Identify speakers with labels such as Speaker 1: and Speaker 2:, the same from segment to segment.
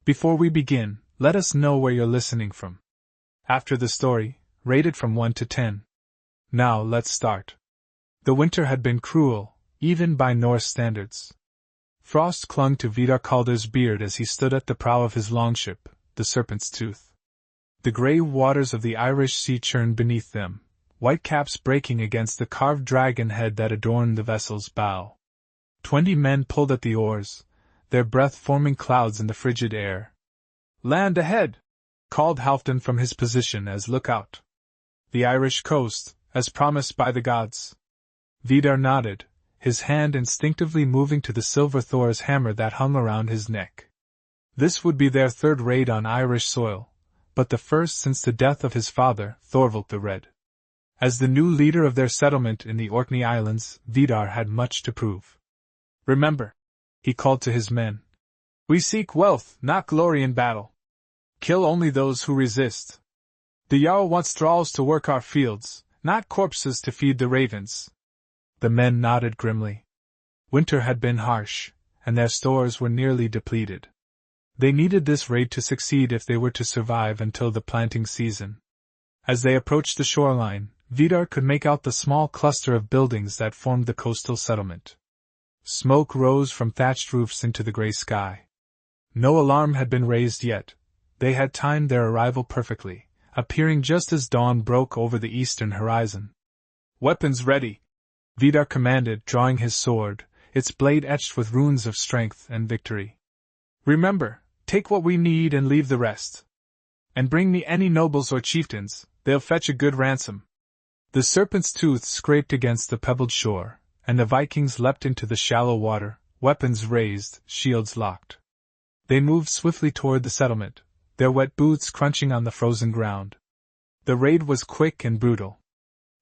Speaker 1: Before we begin, let us know where you're listening from. After the story, rated from 1 to 10. Now let's start. The winter had been cruel, even by Norse standards. Frost clung to Vidar Calder's beard as he stood at the prow of his longship, the Serpent's Tooth. The grey waters of the Irish Sea churned beneath them, white caps breaking against the carved dragon head that adorned the vessel's bow. 20 men pulled at the oars, their breath forming clouds in the frigid air. "Land ahead!" called Halfdan from his position as lookout. "The Irish coast, as promised by the gods." Vidar nodded, his hand instinctively moving to the silver Thor's hammer that hung around his neck. This would be their third raid on Irish soil, but the first since the death of his father, Thorvald the Red. As the new leader of their settlement in the Orkney Islands, Vidar had much to prove. "Remember," he called to his men, "we seek wealth, not glory in battle. Kill only those who resist. The Jarl wants thralls to work our fields, not corpses to feed the ravens." The men nodded grimly. Winter had been harsh, and their stores were nearly depleted. They needed this raid to succeed if they were to survive until the planting season. As they approached the shoreline, Vidar could make out the small cluster of buildings that formed the coastal settlement. Smoke rose from thatched roofs into the grey sky. No alarm had been raised yet. They had timed their arrival perfectly, appearing just as dawn broke over the eastern horizon. "Weapons ready!" Vidar commanded, drawing his sword, its blade etched with runes of strength and victory. "Remember, take what we need and leave the rest. And bring me any nobles or chieftains, they'll fetch a good ransom." The Serpent's Tooth scraped against the pebbled shore, and the Vikings leapt into the shallow water, weapons raised, shields locked. They moved swiftly toward the settlement, their wet boots crunching on the frozen ground. The raid was quick and brutal.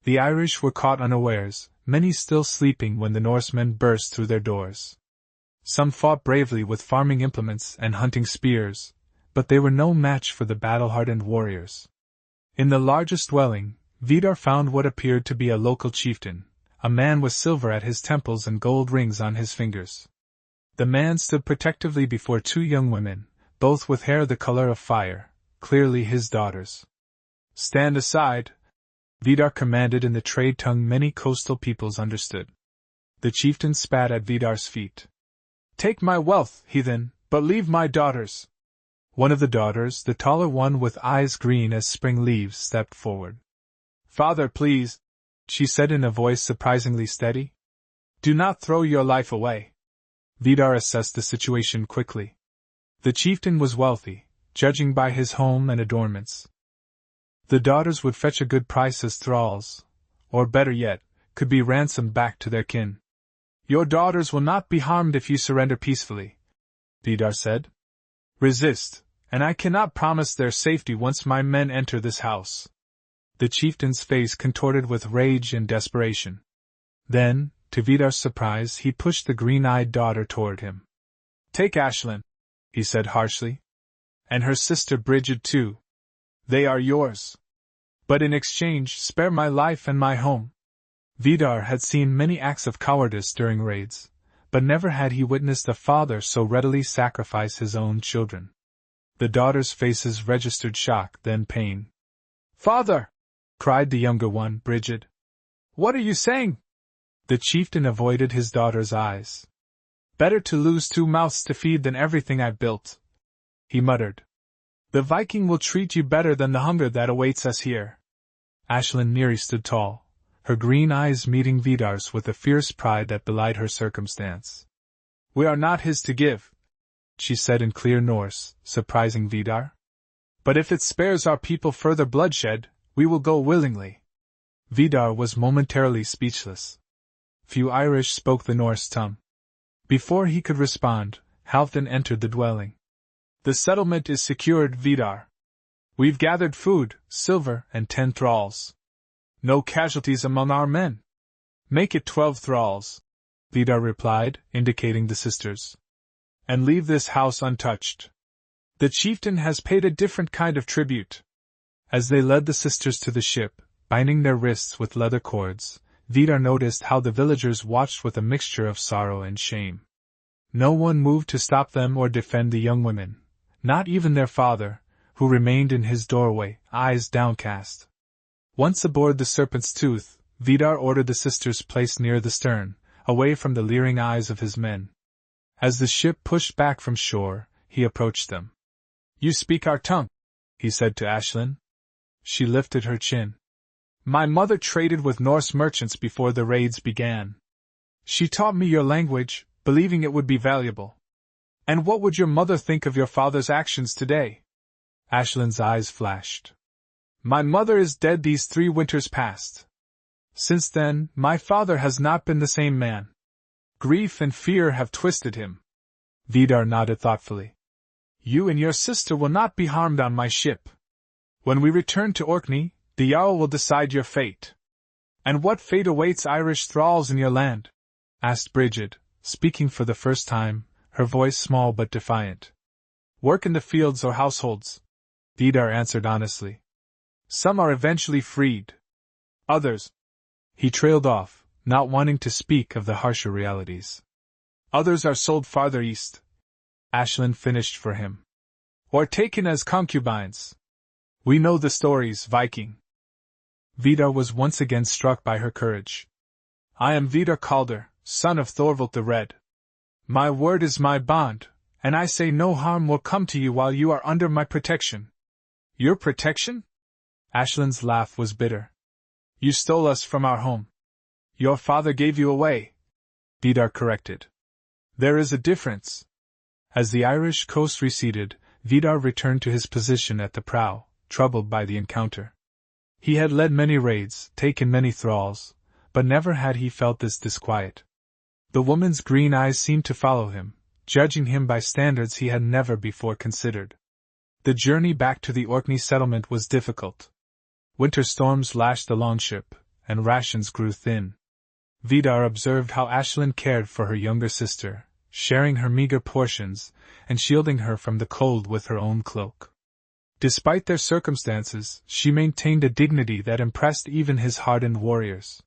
Speaker 1: The Irish were caught unawares, many still sleeping when the Norsemen burst through their doors. Some fought bravely with farming implements and hunting spears, but they were no match for the battle-hardened warriors. In the largest dwelling, Vidar found what appeared to be a local chieftain, a man with silver at his temples and gold rings on his fingers. The man stood protectively before 2 young women, both with hair the color of fire, clearly his daughters. "Stand aside," Vidar commanded in the trade tongue many coastal peoples understood. The chieftain spat at Vidar's feet. "Take my wealth, heathen, but leave my daughters." One of the daughters, the taller one with eyes green as spring leaves, stepped forward. "Father, please," she said in a voice surprisingly steady. "Do not throw your life away." Vidar assessed the situation quickly. The chieftain was wealthy, judging by his home and adornments. The daughters would fetch a good price as thralls, or better yet, could be ransomed back to their kin. "Your daughters will not be harmed if you surrender peacefully," Vidar said. "Resist, and I cannot promise their safety once my men enter this house." The chieftain's face contorted with rage and desperation. Then, to Vidar's surprise, he pushed the green-eyed daughter toward him. "Take Aislinn," he said harshly. "And her sister Brigid too. They are yours. But in exchange, spare my life and my home." Vidar had seen many acts of cowardice during raids, but never had he witnessed a father so readily sacrifice his own children. The daughters' faces registered shock, then pain. "Father!" cried the younger one, Brigid. "What are you saying?" The chieftain avoided his daughter's eyes. "Better to lose 2 mouths to feed than everything I've built," he muttered. "The Viking will treat you better than the hunger that awaits us here." Aislinn Neri stood tall, her green eyes meeting Vidar's with a fierce pride that belied her circumstance. "We are not his to give," she said in clear Norse, surprising Vidar. "But if it spares our people further bloodshed, we will go willingly." Vidar was momentarily speechless. Few Irish spoke the Norse tongue. Before he could respond, Halfdan entered the dwelling. "The settlement is secured, Vidar. We've gathered food, silver, and 10 thralls. No casualties among our men." "Make it 12 thralls," Vidar replied, indicating the sisters. "And leave this house untouched. The chieftain has paid a different kind of tribute." As they led the sisters to the ship, binding their wrists with leather cords, Vidar noticed how the villagers watched with a mixture of sorrow and shame. No one moved to stop them or defend the young women, not even their father, who remained in his doorway, eyes downcast. Once aboard the Serpent's Tooth, Vidar ordered the sisters placed near the stern, away from the leering eyes of his men. As the ship pushed back from shore, he approached them. "You speak our tongue," he said to Aislinn. She lifted her chin. "My mother traded with Norse merchants before the raids began. She taught me your language, believing it would be valuable. And what would your mother think of your father's actions today?" Aislinn's eyes flashed. "My mother is dead these 3 winters past. Since then, my father has not been the same man. Grief and fear have twisted him." Vidar nodded thoughtfully. "You and your sister will not be harmed on my ship. When we return to Orkney, the Jarl will decide your fate." "And what fate awaits Irish thralls in your land?" asked Brigid, speaking for the first time, her voice small but defiant. "Work in the fields or households," Vidar answered honestly. "Some are eventually freed. Others—" He trailed off, not wanting to speak of the harsher realities. "Others are sold farther east," Aislinn finished for him. "Or taken as concubines. We know the stories, Viking." Vidar was once again struck by her courage. "I am Vidar Calder, son of Thorvald the Red. My word is my bond, and I say no harm will come to you while you are under my protection." "Your protection?" Aislinn's laugh was bitter. "You stole us from our home." "Your father gave you away," Vidar corrected. "There is a difference." As the Irish coast receded, Vidar returned to his position at the prow, troubled by the encounter. He had led many raids, taken many thralls, but never had he felt this disquiet. The woman's green eyes seemed to follow him, judging him by standards he had never before considered. The journey back to the Orkney settlement was difficult. Winter storms lashed the longship, and rations grew thin. Vidar observed how Aislinn cared for her younger sister, sharing her meager portions, and shielding her from the cold with her own cloak. Despite their circumstances, she maintained a dignity that impressed even his hardened warriors.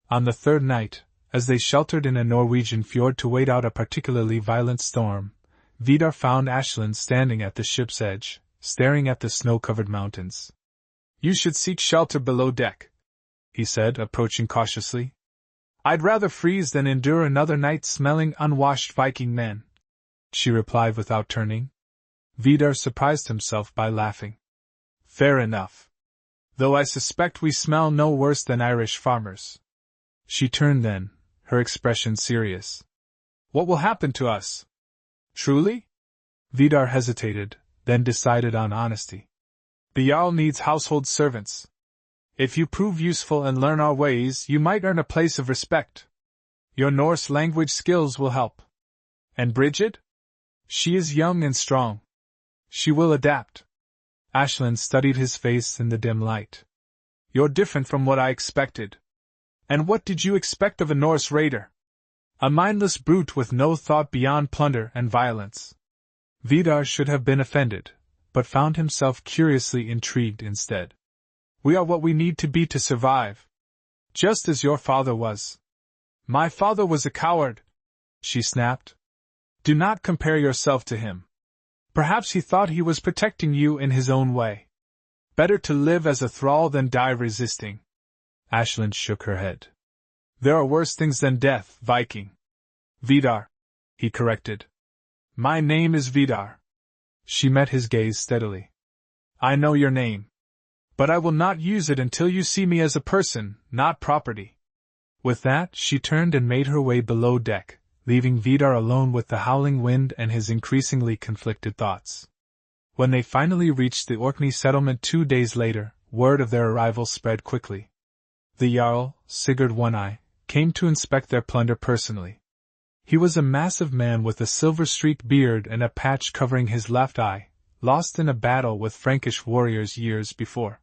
Speaker 1: On the 3rd night, as they sheltered in a Norwegian fjord to wait out a particularly violent storm, Vidar found Aislinn standing at the ship's edge, staring at the snow-covered mountains. "You should seek shelter below deck," he said, approaching cautiously. "I'd rather freeze than endure another night smelling unwashed Viking men," she replied without turning. Vidar surprised himself by laughing. "Fair enough. Though I suspect we smell no worse than Irish farmers." She turned then, her expression serious. "What will happen to us?" "Truly?" Vidar hesitated, then decided on honesty. "The Jarl needs household servants. If you prove useful and learn our ways, you might earn a place of respect. Your Norse language skills will help. And Brigid? She is young and strong. She will adapt." Aislinn studied his face in the dim light. "You're different from what I expected. And what did you expect of a Norse raider? A mindless brute with no thought beyond plunder and violence." Vidar should have been offended, but found himself curiously intrigued instead. "We are what we need to be to survive. Just as your father was." "My father was a coward," she snapped. "Do not compare yourself to him. Perhaps he thought he was protecting you in his own way. Better to live as a thrall than die resisting." Aislinn shook her head. "There are worse things than death, Viking." "Vidar," he corrected. "My name is Vidar." She met his gaze steadily. "I know your name. But I will not use it until you see me as a person, not property." With that, she turned and made her way below deck, leaving Vidar alone with the howling wind and his increasingly conflicted thoughts. When they finally reached the Orkney settlement 2 days later, word of their arrival spread quickly. The Jarl, Sigurd One-Eye, came to inspect their plunder personally. He was a massive man with a silver-streaked beard and a patch covering his left eye, lost in a battle with Frankish warriors years before.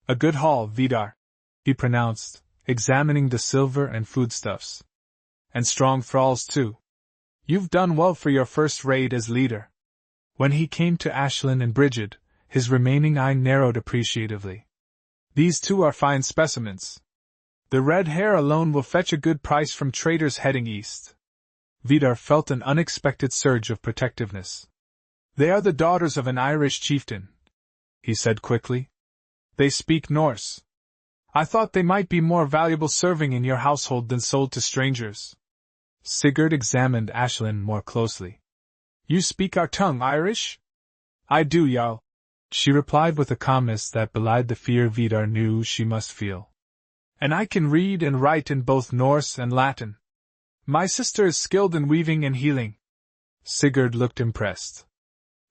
Speaker 1: "A good haul, Vidar," he pronounced, examining the silver and foodstuffs. "And strong thralls too. You've done well for your first raid as leader." When he came to Aislinn and Brigid, his remaining eye narrowed appreciatively. "These two are fine specimens. The red hair alone will fetch a good price from traders heading east." Vidar felt an unexpected surge of protectiveness. They are the daughters of an Irish chieftain, he said quickly. They speak Norse. I thought they might be more valuable serving in your household than sold to strangers. Sigurd examined Aislinn more closely. You speak our tongue, Irish? I do, Jarl, she replied with a calmness that belied the fear Vidar knew she must feel. And I can read and write in both Norse and Latin. My sister is skilled in weaving and healing. Sigurd looked impressed.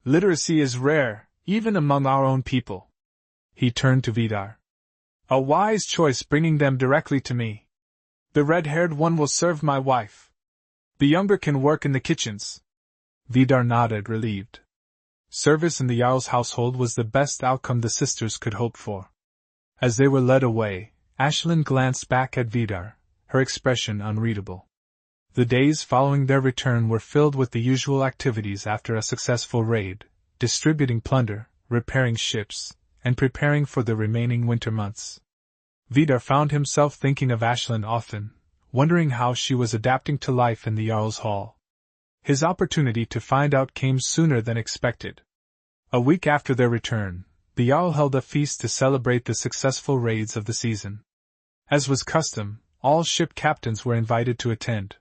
Speaker 1: Literacy is rare, even among our own people. He turned to Vidar. A wise choice bringing them directly to me. The red-haired one will serve my wife. The younger can work in the kitchens. Vidar nodded, relieved. Service in the Jarl's household was the best outcome the sisters could hope for. As they were led away, Aislinn glanced back at Vidar, her expression unreadable. The days following their return were filled with the usual activities after a successful raid, distributing plunder, repairing ships, and preparing for the remaining winter months. Vidar found himself thinking of Aislinn often, wondering how she was adapting to life in the Jarl's hall. His opportunity to find out came sooner than expected. A week after their return, the Jarl held a feast to celebrate the successful raids of the season. As was custom, all ship captains were invited to attend.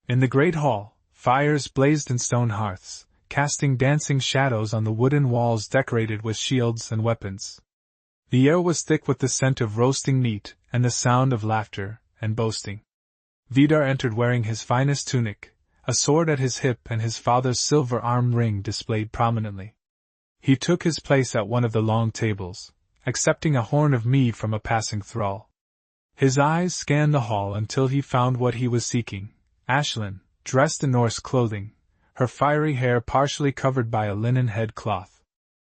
Speaker 1: In the great hall, fires blazed in stone hearths, casting dancing shadows on the wooden walls decorated with shields and weapons. The air was thick with the scent of roasting meat and the sound of laughter and boasting. Vidar entered wearing his finest tunic, a sword at his hip and his father's silver arm ring displayed prominently. He took his place at one of the long tables, accepting a horn of mead from a passing thrall. His eyes scanned the hall until he found what he was seeking, Aislinn, dressed in Norse clothing, her fiery hair partially covered by a linen head cloth.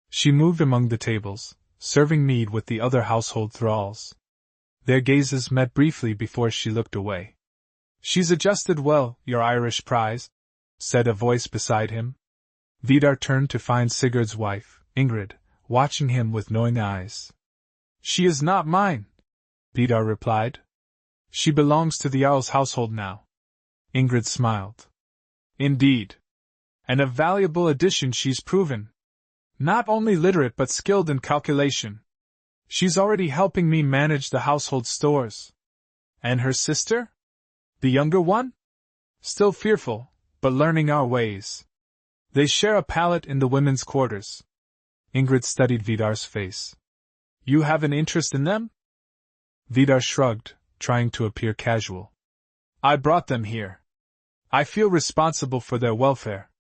Speaker 1: She moved among the tables, serving mead with the other household thralls. Their gazes met briefly before she looked away. She's adjusted well, your Irish prize, said a voice beside him. Vidar turned to find Sigurd's wife, Ingrid, watching him with knowing eyes. She is not mine, Vidar replied. She belongs to the Jarl's household now. Ingrid smiled. Indeed. And a valuable addition she's proven. Not only literate but skilled in calculation. She's already helping me manage the household stores. And her sister? The younger one? Still fearful, but learning our ways. They share a pallet in the women's quarters. Ingrid studied Vidar's face. You have an interest in them? Vidar shrugged, trying to appear casual. I brought them here. I feel responsible for their welfare.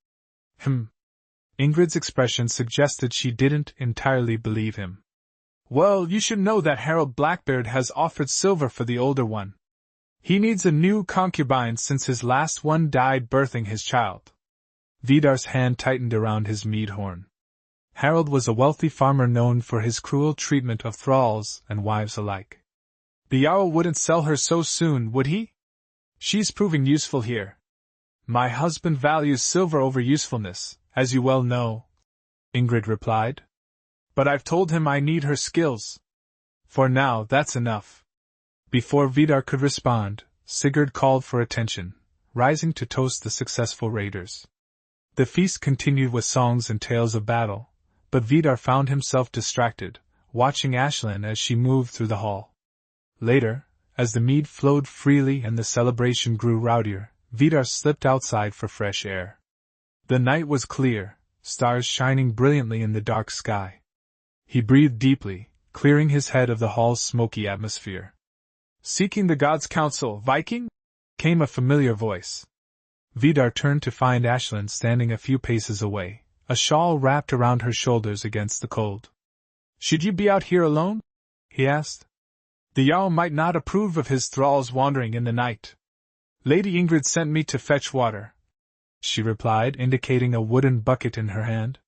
Speaker 1: Ingrid's expression suggested she didn't entirely believe him. Well, you should know that Harold Blackbeard has offered silver for the older one. He needs a new concubine since his last one died birthing his child. Vidar's hand tightened around his mead horn. Harold was a wealthy farmer known for his cruel treatment of thralls and wives alike. The Jarl wouldn't sell her so soon, would he? She's proving useful here. My husband values silver over usefulness, as you well know, Ingrid replied. But I've told him I need her skills. For now, that's enough. Before Vidar could respond, Sigurd called for attention, rising to toast the successful raiders. The feast continued with songs and tales of battle, but Vidar found himself distracted, watching Aislinn as she moved through the hall. Later, as the mead flowed freely and the celebration grew rowdier, Vidar slipped outside for fresh air. The night was clear, stars shining brilliantly in the dark sky. He breathed deeply, clearing his head of the hall's smoky atmosphere. Seeking the gods' counsel, Viking? Came a familiar voice. Vidar turned to find Aislinn standing a few paces away, a shawl wrapped around her shoulders against the cold. Should you be out here alone? He asked. The Jarl might not approve of his thralls wandering in the night. Lady Ingrid sent me to fetch water, she replied, indicating a wooden bucket in her hand.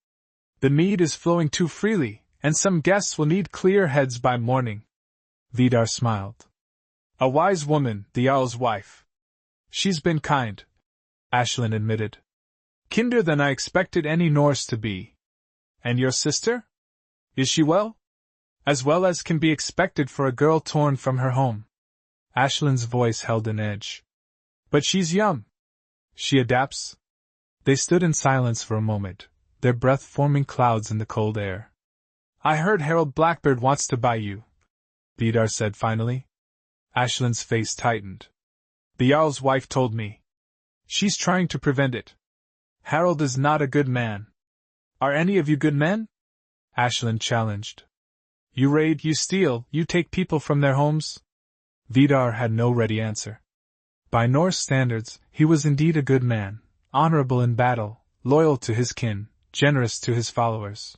Speaker 1: The mead is flowing too freely, and some guests will need clear heads by morning. Vidar smiled. A wise woman, the Jarl's wife. She's been kind, Aislinn admitted. Kinder than I expected any Norse to be. And your sister? Is she well? As well as can be expected for a girl torn from her home. Aislinn's voice held an edge. But she's young. She adapts. They stood in silence for a moment, their breath forming clouds in the cold air. I heard Harold Blackbeard wants to buy you, Vidar said finally. Aislinn's face tightened. The Jarl's wife told me. She's trying to prevent it. Harold is not a good man. Are any of you good men? Aislinn challenged. You raid, you steal, you take people from their homes? Vidar had no ready answer. By Norse standards, he was indeed a good man, honorable in battle, loyal to his kin, generous to his followers.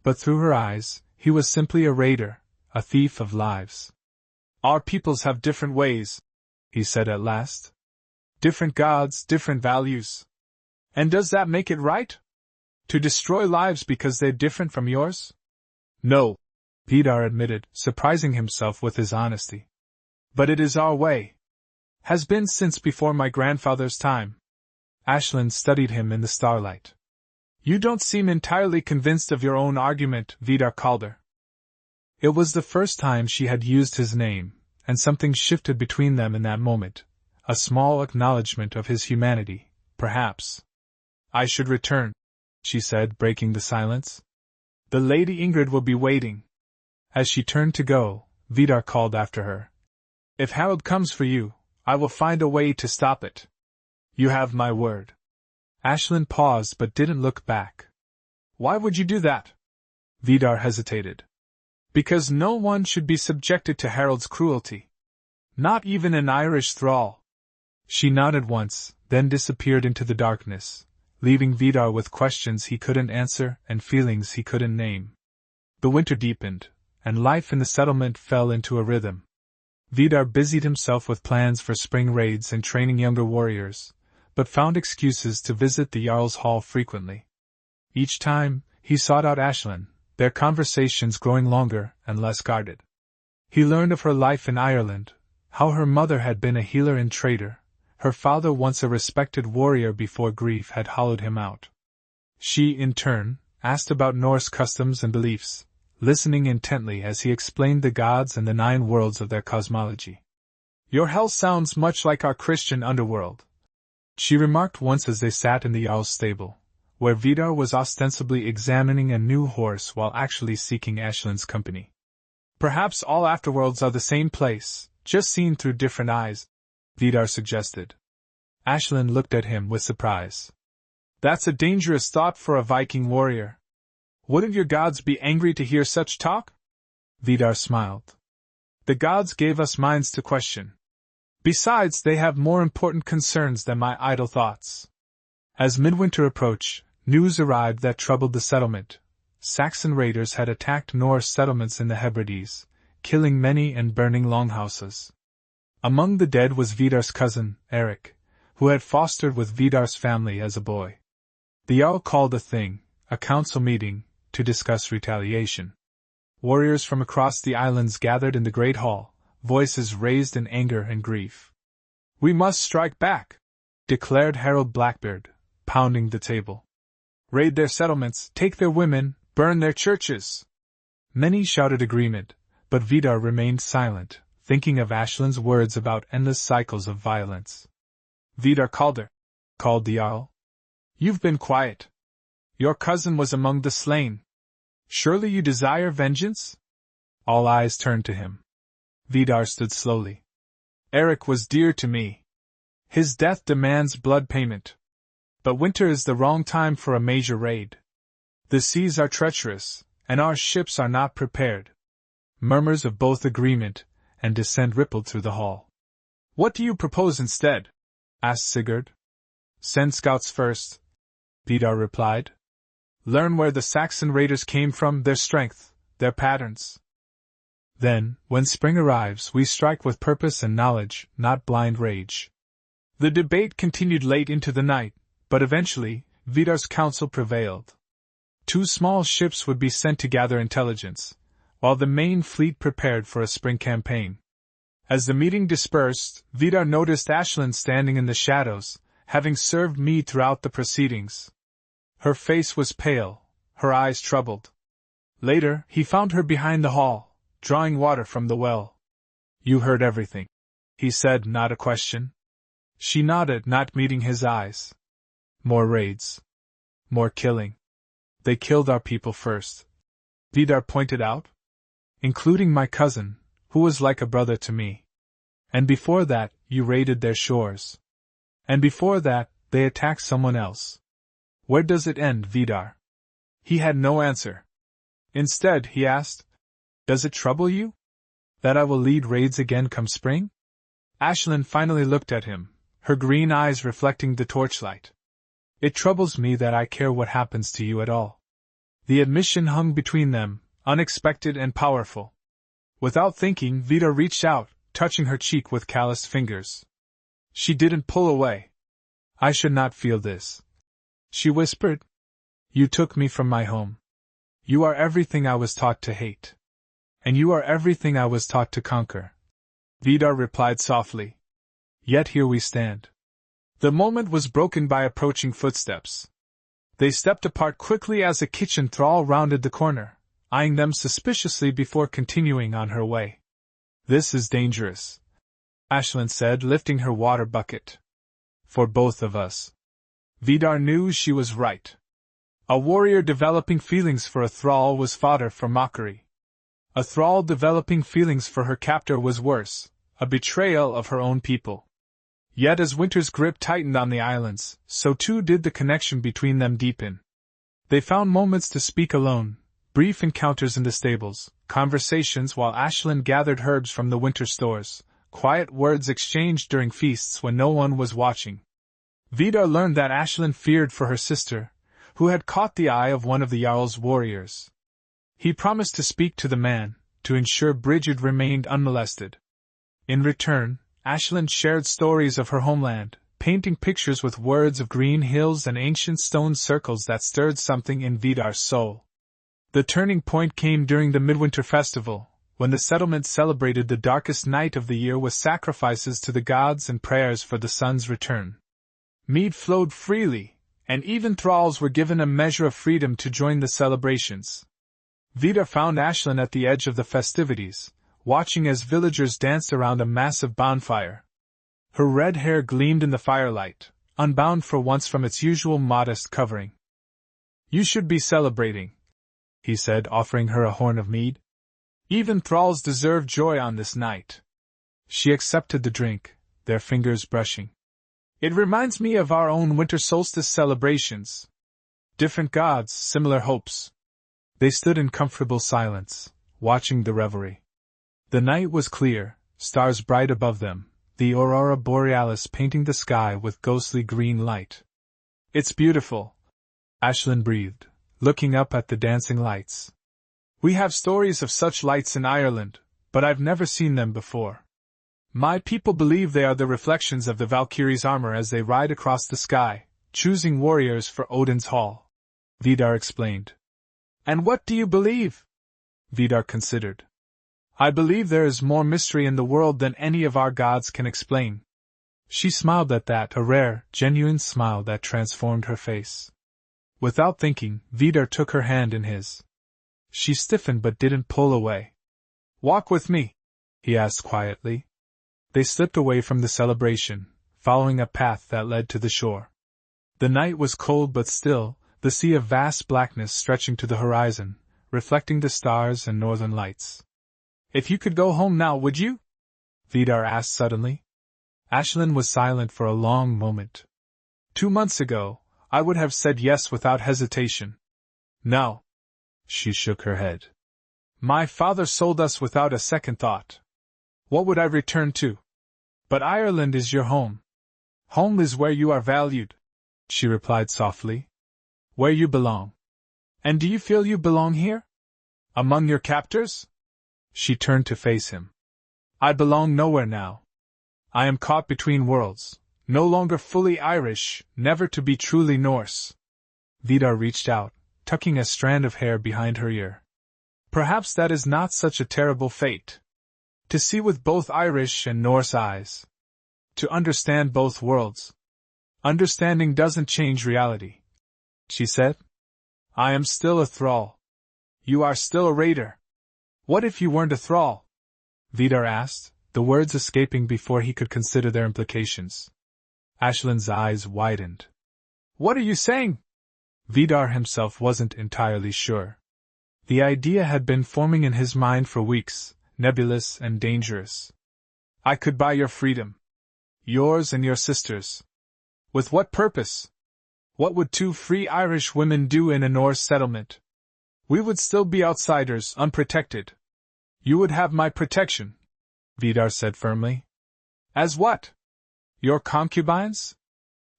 Speaker 1: But through her eyes, he was simply a raider, a thief of lives. Our peoples have different ways, he said at last. Different gods, different values. And does that make it right? To destroy lives because they're different from yours? No, Vidar admitted, surprising himself with his honesty. But it is our way. Has been since before my grandfather's time. Aislinn studied him in the starlight. You don't seem entirely convinced of your own argument, Vidar Calder. It was the first time she had used his name, and something shifted between them in that moment. A small acknowledgement of his humanity, perhaps. I should return, she said, breaking the silence. The Lady Ingrid will be waiting. As she turned to go, Vidar called after her. If Harold comes for you, I will find a way to stop it. You have my word. Aislinn paused but didn't look back. Why would you do that? Vidar hesitated. Because no one should be subjected to Harold's cruelty. Not even an Irish thrall. She nodded once, then disappeared into the darkness, leaving Vidar with questions he couldn't answer and feelings he couldn't name. The winter deepened, and life in the settlement fell into a rhythm. Vidar busied himself with plans for spring raids and training younger warriors, but found excuses to visit the Jarl's hall frequently. Each time, he sought out Aislinn, their conversations growing longer and less guarded. He learned of her life in Ireland, how her mother had been a healer and trader, her father once a respected warrior before grief had hollowed him out. She, in turn, asked about Norse customs and beliefs, listening intently as he explained the gods and the 9 worlds of their cosmology. Your hell sounds much like our Christian underworld, she remarked once as they sat in the Jarl's stable, where Vidar was ostensibly examining a new horse while actually seeking Aislinn's company. Perhaps all afterworlds are the same place, just seen through different eyes, Vidar suggested. Aislinn looked at him with surprise. That's a dangerous thought for a Viking warrior. Wouldn't your gods be angry to hear such talk? Vidar smiled. The gods gave us minds to question. Besides, they have more important concerns than my idle thoughts. As midwinter approached, news arrived that troubled the settlement. Saxon raiders had attacked Norse settlements in the Hebrides, killing many and burning longhouses. Among the dead was Vidar's cousin, Eric, who had fostered with Vidar's family as a boy. The Jarl called a council meeting, to discuss retaliation. Warriors from across the islands gathered in the great hall, voices raised in anger and grief. We must strike back, declared Harold Blackbeard, pounding the table. Raid their settlements, take their women, burn their churches. Many shouted agreement, but Vidar remained silent, thinking of Aislinn's words about endless cycles of violence. Vidar Calder, called the Jarl. You've been quiet. Your cousin was among the slain. Surely you desire vengeance? All eyes turned to him. Vidar stood slowly. Eric was dear to me. His death demands blood payment. But winter is the wrong time for a major raid. The seas are treacherous, and our ships are not prepared. Murmurs of both agreement and dissent rippled through the hall. What do you propose instead? Asked Sigurd. Send scouts first, Vidar replied. Learn where the Saxon raiders came from, their strength, their patterns. Then, when spring arrives, we strike with purpose and knowledge, not blind rage. The debate continued late into the night, but eventually, Vidar's counsel prevailed. 2 small ships would be sent to gather intelligence, while the main fleet prepared for a spring campaign. As the meeting dispersed, Vidar noticed Aislinn standing in the shadows, having served mead throughout the proceedings. Her face was pale, her eyes troubled. Later, he found her behind the hall, drawing water from the well. You heard everything, he said, not a question. She nodded, not meeting his eyes. More raids. More killing. They killed our people first, Vidar pointed out. Including my cousin, who was like a brother to me. And before that, you raided their shores. And before that, they attacked someone else. Where does it end, Vidar? He had no answer. Instead, he asked, does it trouble you that I will lead raids again come spring? Aislinn finally looked at him, her green eyes reflecting the torchlight. It troubles me that I care what happens to you at all. The admission hung between them, unexpected and powerful. Without thinking, Vidar reached out, touching her cheek with calloused fingers. She didn't pull away. I should not feel this, she whispered. You took me from my home. You are everything I was taught to hate. And you are everything I was taught to conquer, Vidar replied softly. Yet here we stand. The moment was broken by approaching footsteps. They stepped apart quickly as a kitchen thrall rounded the corner, eyeing them suspiciously before continuing on her way. This is dangerous, Aislinn said, lifting her water bucket. For both of us. Vidar knew she was right. A warrior developing feelings for a thrall was fodder for mockery. A thrall developing feelings for her captor was worse, a betrayal of her own people. Yet as winter's grip tightened on the islands, so too did the connection between them deepen. They found moments to speak alone, brief encounters in the stables, conversations while Aislinn gathered herbs from the winter stores, quiet words exchanged during feasts when no one was watching. Vidar learned that Aislinn feared for her sister, who had caught the eye of one of the Jarl's warriors. He promised to speak to the man, to ensure Brigid remained unmolested. In return, Aislinn shared stories of her homeland, painting pictures with words of green hills and ancient stone circles that stirred something in Vidar's soul. The turning point came during the Midwinter Festival, when the settlement celebrated the darkest night of the year with sacrifices to the gods and prayers for the sun's return. Mead flowed freely, and even thralls were given a measure of freedom to join the celebrations. Vidar found Aislinn at the edge of the festivities, watching as villagers danced around a massive bonfire. Her red hair gleamed in the firelight, unbound for once from its usual modest covering. You should be celebrating, he said, offering her a horn of mead. Even thralls deserve joy on this night. She accepted the drink, their fingers brushing. It reminds me of our own winter solstice celebrations. Different gods, similar hopes. They stood in comfortable silence, watching the revelry. The night was clear, stars bright above them, the aurora borealis painting the sky with ghostly green light. It's beautiful, Aislinn breathed, looking up at the dancing lights. We have stories of such lights in Ireland, but I've never seen them before. My people believe they are the reflections of the Valkyrie's armor as they ride across the sky, choosing warriors for Odin's hall, Vidar explained. And what do you believe? Vidar considered. I believe there is more mystery in the world than any of our gods can explain. She smiled at that, a rare, genuine smile that transformed her face. Without thinking, Vidar took her hand in his. She stiffened but didn't pull away. Walk with me, he asked quietly. They slipped away from the celebration, following a path that led to the shore. The night was cold but still, the sea of vast blackness stretching to the horizon, reflecting the stars and northern lights. If you could go home now, would you? Vidar asked suddenly. Aislinn was silent for a long moment. 2 months ago, I would have said yes without hesitation. No. She shook her head. My father sold us without a second thought. What would I return to? But Ireland is your home. Home is where you are valued, she replied softly. Where you belong. And do you feel you belong here? Among your captors? She turned to face him. I belong nowhere now. I am caught between worlds, no longer fully Irish, never to be truly Norse. Vidar reached out, tucking a strand of hair behind her ear. Perhaps that is not such a terrible fate. To see with both Irish and Norse eyes. To understand both worlds. Understanding doesn't change reality, she said. I am still a thrall. You are still a raider. What if you weren't a thrall? Vidar asked, the words escaping before he could consider their implications. Aislinn's eyes widened. What are you saying? Vidar himself wasn't entirely sure. The idea had been forming in his mind for weeks, nebulous and dangerous. I could buy your freedom. Yours and your sister's. With what purpose? What would two free Irish women do in a Norse settlement? We would still be outsiders, unprotected. You would have my protection, Vidar said firmly. As what? Your concubines?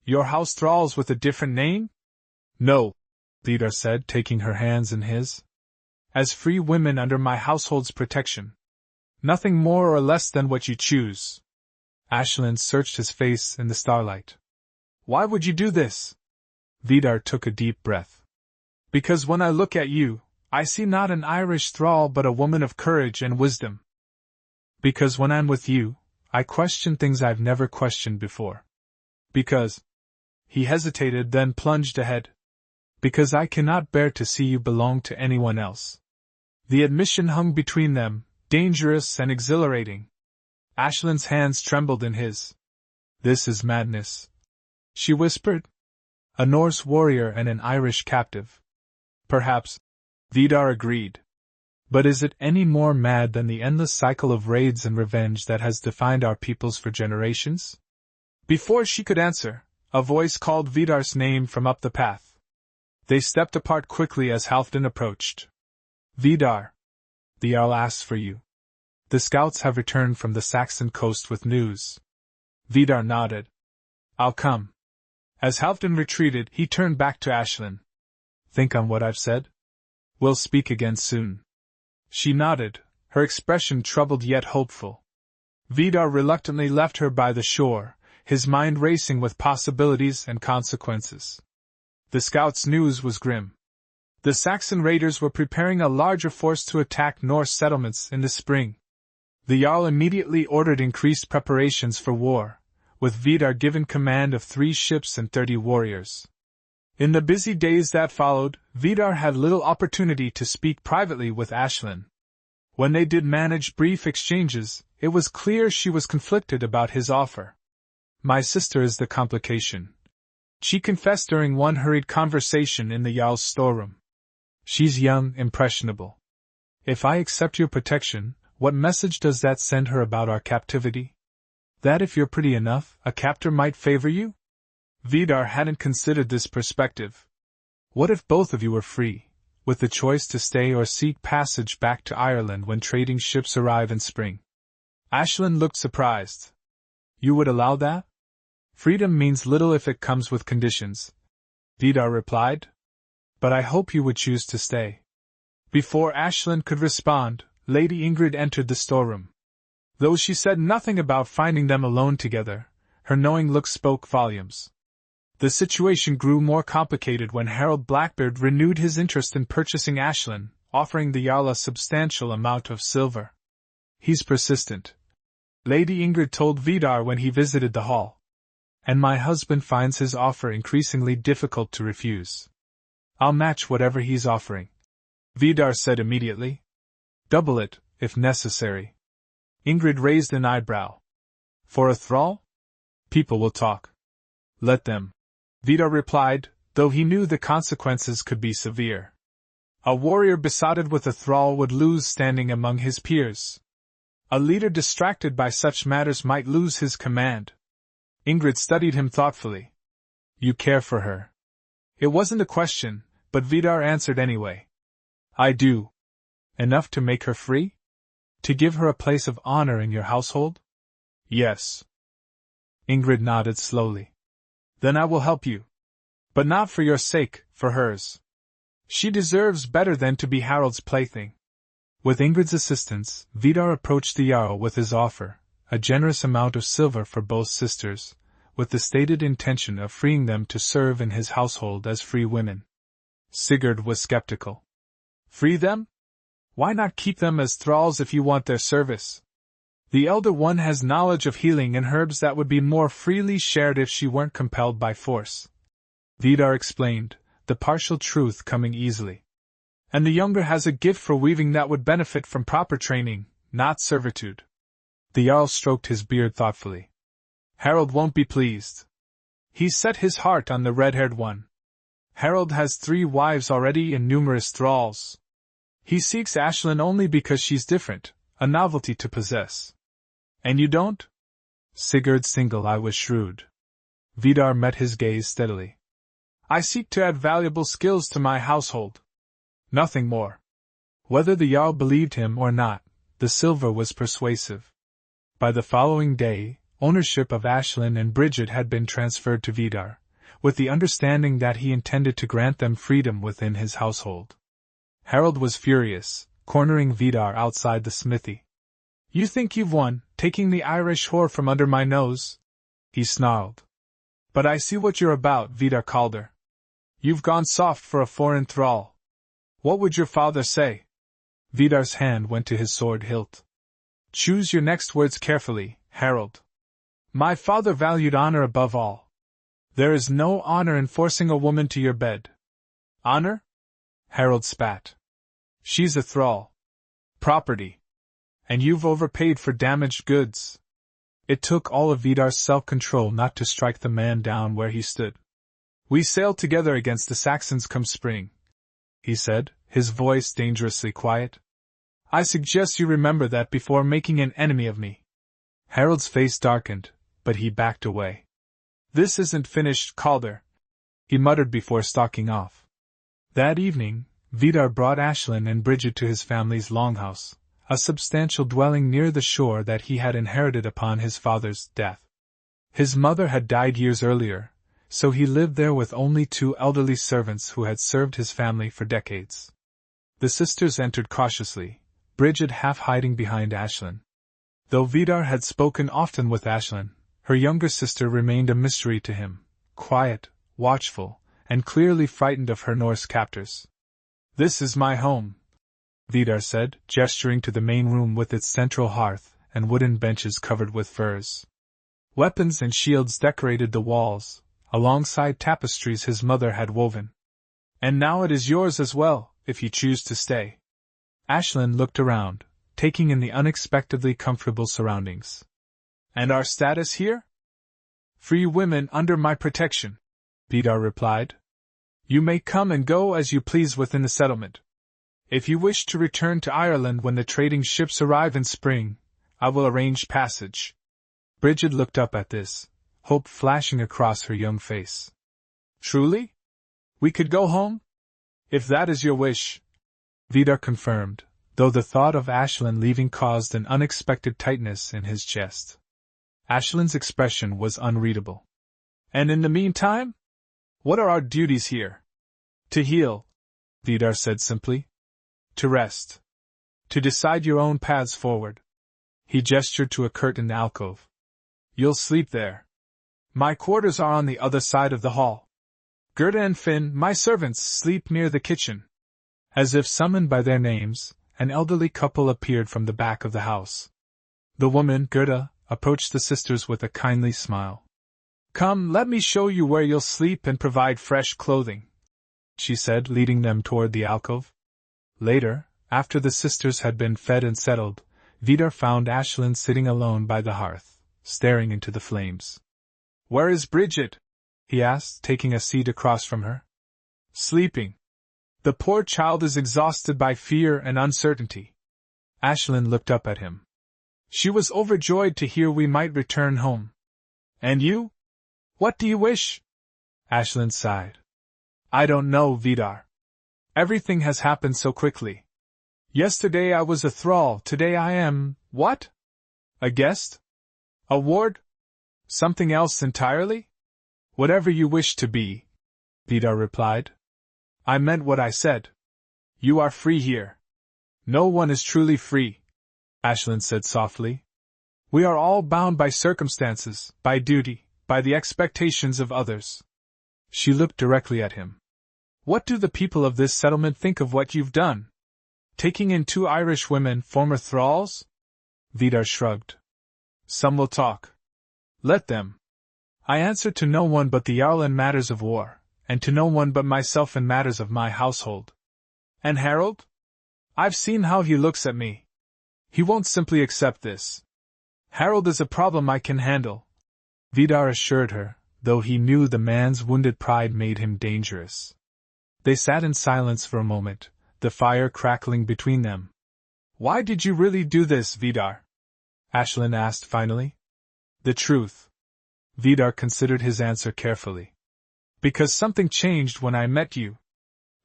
Speaker 1: Your house thralls with a different name? No, Vidar said, taking her hands in his. As free women under my household's protection. Nothing more or less than what you choose. Aislinn searched his face in the starlight. Why would you do this? Vidar took a deep breath. Because when I look at you, I see not an Irish thrall but a woman of courage and wisdom. Because when I'm with you, I question things I've never questioned before. Because... He hesitated, then plunged ahead. Because I cannot bear to see you belong to anyone else. The admission hung between them, dangerous and exhilarating. Aislinn's hands trembled in his. This is madness, she whispered. A Norse warrior and an Irish captive. Perhaps, Vidar agreed. But is it any more mad than the endless cycle of raids and revenge that has defined our peoples for generations? Before she could answer, a voice called Vidar's name from up the path. They stepped apart quickly as Halfdan approached. Vidar, the Jarl asks for you. The scouts have returned from the Saxon coast with news. Vidar nodded. I'll come. As Halfdan retreated, he turned back to Aislinn. Think on what I've said? We'll speak again soon. She nodded, her expression troubled yet hopeful. Vidar reluctantly left her by the shore, his mind racing with possibilities and consequences. The scouts' news was grim. The Saxon raiders were preparing a larger force to attack Norse settlements in the spring. The Jarl immediately ordered increased preparations for war, with Vidar given command of 3 ships and 30 warriors. In the busy days that followed, Vidar had little opportunity to speak privately with Aislinn. When they did manage brief exchanges, it was clear she was conflicted about his offer. My sister is the complication, she confessed during one hurried conversation in the Jarl's storeroom. She's young, impressionable. If I accept your protection, what message does that send her about our captivity? That if you're pretty enough, a captor might favor you? Vidar hadn't considered this perspective. What if both of you were free, with the choice to stay or seek passage back to Ireland when trading ships arrive in spring? Aislinn looked surprised. You would allow that? Freedom means little if it comes with conditions, Vidar replied. But I hope you would choose to stay. Before Aislinn could respond, Lady Ingrid entered the storeroom. Though she said nothing about finding them alone together, her knowing look spoke volumes. The situation grew more complicated when Harold Blackbeard renewed his interest in purchasing Aislinn, offering the Jarl a substantial amount of silver. He's persistent, Lady Ingrid told Vidar when he visited the hall. And my husband finds his offer increasingly difficult to refuse. I'll match whatever he's offering, Vidar said immediately. Double it, if necessary. Ingrid raised an eyebrow. For a thrall? People will talk. Let them, Vidar replied, though he knew the consequences could be severe. A warrior besotted with a thrall would lose standing among his peers. A leader distracted by such matters might lose his command. Ingrid studied him thoughtfully. You care for her. It wasn't a question, but Vidar answered anyway. I do. Enough to make her free? To give her a place of honor in your household? Yes. Ingrid nodded slowly. Then I will help you. But not for your sake, for hers. She deserves better than to be Harold's plaything. With Ingrid's assistance, Vidar approached the Jarl with his offer, a generous amount of silver for both sisters, with the stated intention of freeing them to serve in his household as free women. Sigurd was skeptical. Free them? Why not keep them as thralls if you want their service? The elder one has knowledge of healing and herbs that would be more freely shared if she weren't compelled by force. Vidar explained, the partial truth coming easily. And the younger has a gift for weaving that would benefit from proper training, not servitude. The Jarl stroked his beard thoughtfully. Harold won't be pleased. He's set his heart on the red-haired one. Harold has 3 wives already and numerous thralls. He seeks Aislinn only because she's different, a novelty to possess. And you don't? Sigurd's single eye was shrewd. Vidar met his gaze steadily. I seek to add valuable skills to my household. Nothing more. Whether the Jarl believed him or not, the silver was persuasive. By the following day, ownership of Aislinn and Brigid had been transferred to Vidar, with the understanding that he intended to grant them freedom within his household. Harold was furious, cornering Vidar outside the smithy. You think you've won, taking the Irish whore from under my nose? He snarled. But I see what you're about, Vidar Calder. You've gone soft for a foreign thrall. What would your father say? Vidar's hand went to his sword hilt. Choose your next words carefully, Harold. My father valued honor above all. There is no honor in forcing a woman to your bed. Honor? Harold spat. She's a thrall. Property. And you've overpaid for damaged goods. It took all of Vidar's self-control not to strike the man down where he stood. We sailed together against the Saxons come spring, he said, his voice dangerously quiet. I suggest you remember that before making an enemy of me. Harold's face darkened, but he backed away. This isn't finished, Calder, he muttered before stalking off. That evening, Vidar brought Aislinn and Brigid to his family's longhouse, a substantial dwelling near the shore that he had inherited upon his father's death. His mother had died years earlier, so he lived there with only 2 elderly servants who had served his family for decades. The sisters entered cautiously, Brigid half hiding behind Aislinn. Though Vidar had spoken often with Aislinn, her younger sister remained a mystery to him, quiet, watchful, and clearly frightened of her Norse captors. This is my home, Vidar said, gesturing to the main room with its central hearth and wooden benches covered with furs. Weapons and shields decorated the walls, alongside tapestries his mother had woven. And now it is yours as well, if you choose to stay. Aislinn looked around, taking in the unexpectedly comfortable surroundings. And our status here? Free women under my protection, Vidar replied. You may come and go as you please within the settlement. If you wish to return to Ireland when the trading ships arrive in spring, I will arrange passage. Brigid looked up at this, hope flashing across her young face. Truly? We could go home? If that is your wish, Vidar confirmed, though the thought of Aislinn leaving caused an unexpected tightness in his chest. Aislinn's expression was unreadable. And in the meantime? What are our duties here? To heal, Vidar said simply. To rest. To decide your own paths forward. He gestured to a curtained alcove. You'll sleep there. My quarters are on the other side of the hall. Gerda and Finn, my servants, sleep near the kitchen. As if summoned by their names, an elderly couple appeared from the back of the house. The woman, Gerda, approached the sisters with a kindly smile. Come, let me show you where you'll sleep and provide fresh clothing, she said, leading them toward the alcove. Later, after the sisters had been fed and settled, Vidar found Aislinn sitting alone by the hearth, staring into the flames. Where is Brigid? He asked, taking a seat across from her. Sleeping. The poor child is exhausted by fear and uncertainty. Aislinn looked up at him. She was overjoyed to hear we might return home. And you? What do you wish? Aislinn sighed. I don't know, Vidar. Everything has happened so quickly. Yesterday I was a thrall, today I am, what? A guest? A ward? Something else entirely? Whatever you wish to be, Vidar replied. I meant what I said. You are free here. No one is truly free, Aislinn said softly. We are all bound by circumstances, by duty, by the expectations of others. She looked directly at him. What do the people of this settlement think of what you've done? Taking in 2 Irish women, former thralls? Vidar shrugged. Some will talk. Let them. I answer to no one but the Jarl in matters of war, and to no one but myself in matters of my household. And Harold? I've seen how he looks at me. He won't simply accept this. Harold is a problem I can handle, Vidar assured her, though he knew the man's wounded pride made him dangerous. They sat in silence for a moment, the fire crackling between them. Why did you really do this, Vidar? Aislinn asked finally. The truth. Vidar considered his answer carefully. Because something changed when I met you.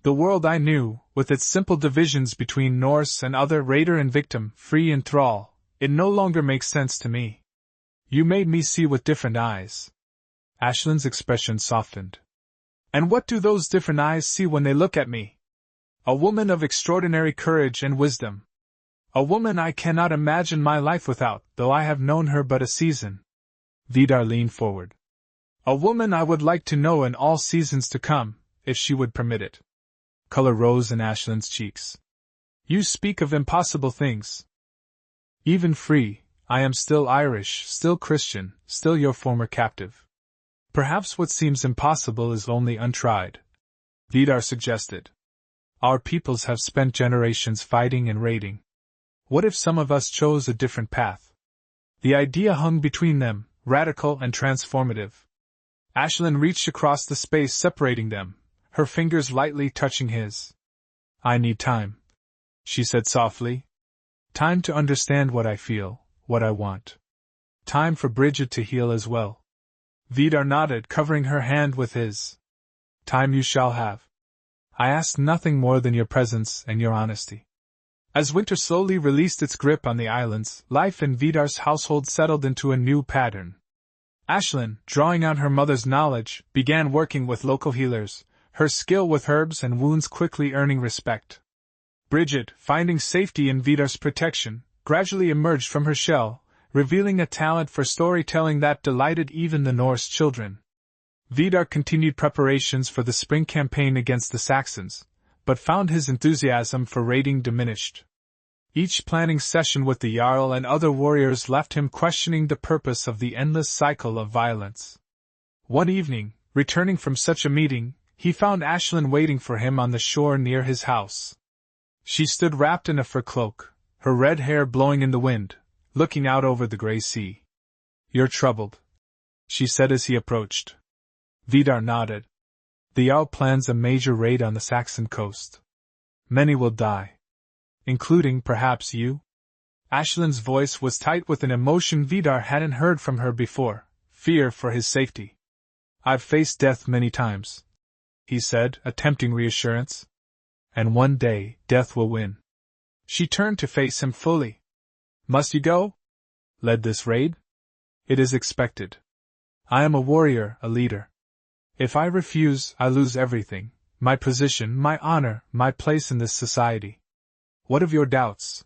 Speaker 1: The world I knew, with its simple divisions between Norse and other, raider and victim, free and thrall, it no longer makes sense to me. You made me see with different eyes. Aislinn's expression softened. And what do those different eyes see when they look at me? A woman of extraordinary courage and wisdom. A woman I cannot imagine my life without, though I have known her but a season. Vidar leaned forward. A woman I would like to know in all seasons to come, if she would permit it. Color rose in Aislinn's cheeks. You speak of impossible things. Even free, I am still Irish, still Christian, still your former captive. Perhaps what seems impossible is only untried. Vidar suggested. Our peoples have spent generations fighting and raiding. What if some of us chose a different path? The idea hung between them, radical and transformative. Aislinn reached across the space separating them, her fingers lightly touching his. I need time, she said softly. Time to understand what I feel, what I want. Time for Brigid to heal as well. Vidar nodded, covering her hand with his. Time you shall have. I ask nothing more than your presence and your honesty. As winter slowly released its grip on the islands, life in Vidar's household settled into a new pattern. Aislinn, drawing on her mother's knowledge, began working with local healers, her skill with herbs and wounds quickly earning respect. Brigid, finding safety in Vidar's protection, gradually emerged from her shell, revealing a talent for storytelling that delighted even the Norse children. Vidar continued preparations for the spring campaign against the Saxons, but found his enthusiasm for raiding diminished. Each planning session with the Jarl and other warriors left him questioning the purpose of the endless cycle of violence. One evening, returning from such a meeting, he found Aislinn waiting for him on the shore near his house. She stood wrapped in a fur cloak, her red hair blowing in the wind, looking out over the grey sea. You're troubled, she said as he approached. Vidar nodded. The Jarl plans a major raid on the Saxon coast. Many will die. Including perhaps you? Aislinn's voice was tight with an emotion Vidar hadn't heard from her before, fear for his safety. I've faced death many times, he said, attempting reassurance. And one day, death will win. She turned to face him fully. Must you go? Lead this raid? It is expected. I am a warrior, a leader. If I refuse, I lose everything, my position, my honor, my place in this society. What of your doubts?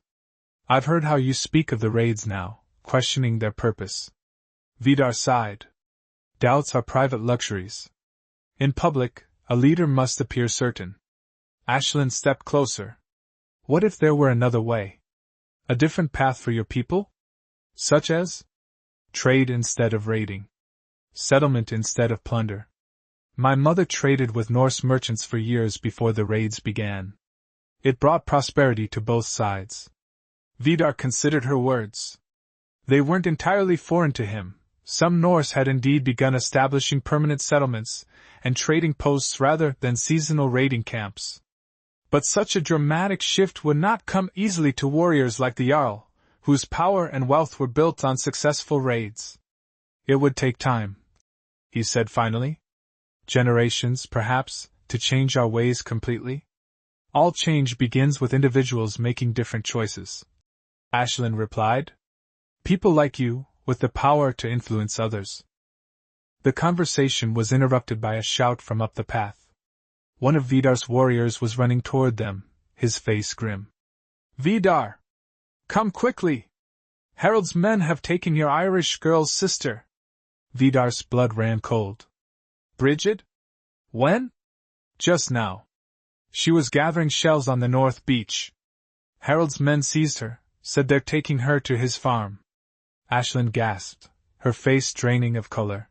Speaker 1: I've heard how you speak of the raids now, questioning their purpose. Vidar sighed. Doubts are private luxuries. In public, a leader must appear certain. Aislinn stepped closer. What if there were another way? A different path for your people? Such as? Trade instead of raiding. Settlement instead of plunder. My mother traded with Norse merchants for years before the raids began. It brought prosperity to both sides. Vidar considered her words. They weren't entirely foreign to him. Some Norse had indeed begun establishing permanent settlements and trading posts rather than seasonal raiding camps. But such a dramatic shift would not come easily to warriors like the Jarl, whose power and wealth were built on successful raids. It would take time, he said finally. Generations, perhaps, to change our ways completely? All change begins with individuals making different choices. Aislinn replied. People like you, with the power to influence others. The conversation was interrupted by a shout from up the path. One of Vidar's warriors was running toward them, his face grim. Vidar! Come quickly! Harold's men have taken your Irish girl's sister. Vidar's blood ran cold. Brigid? When? Just now. She was gathering shells on the north beach. Harold's men seized her, said they're taking her to his farm. Aislinn gasped, her face draining of color.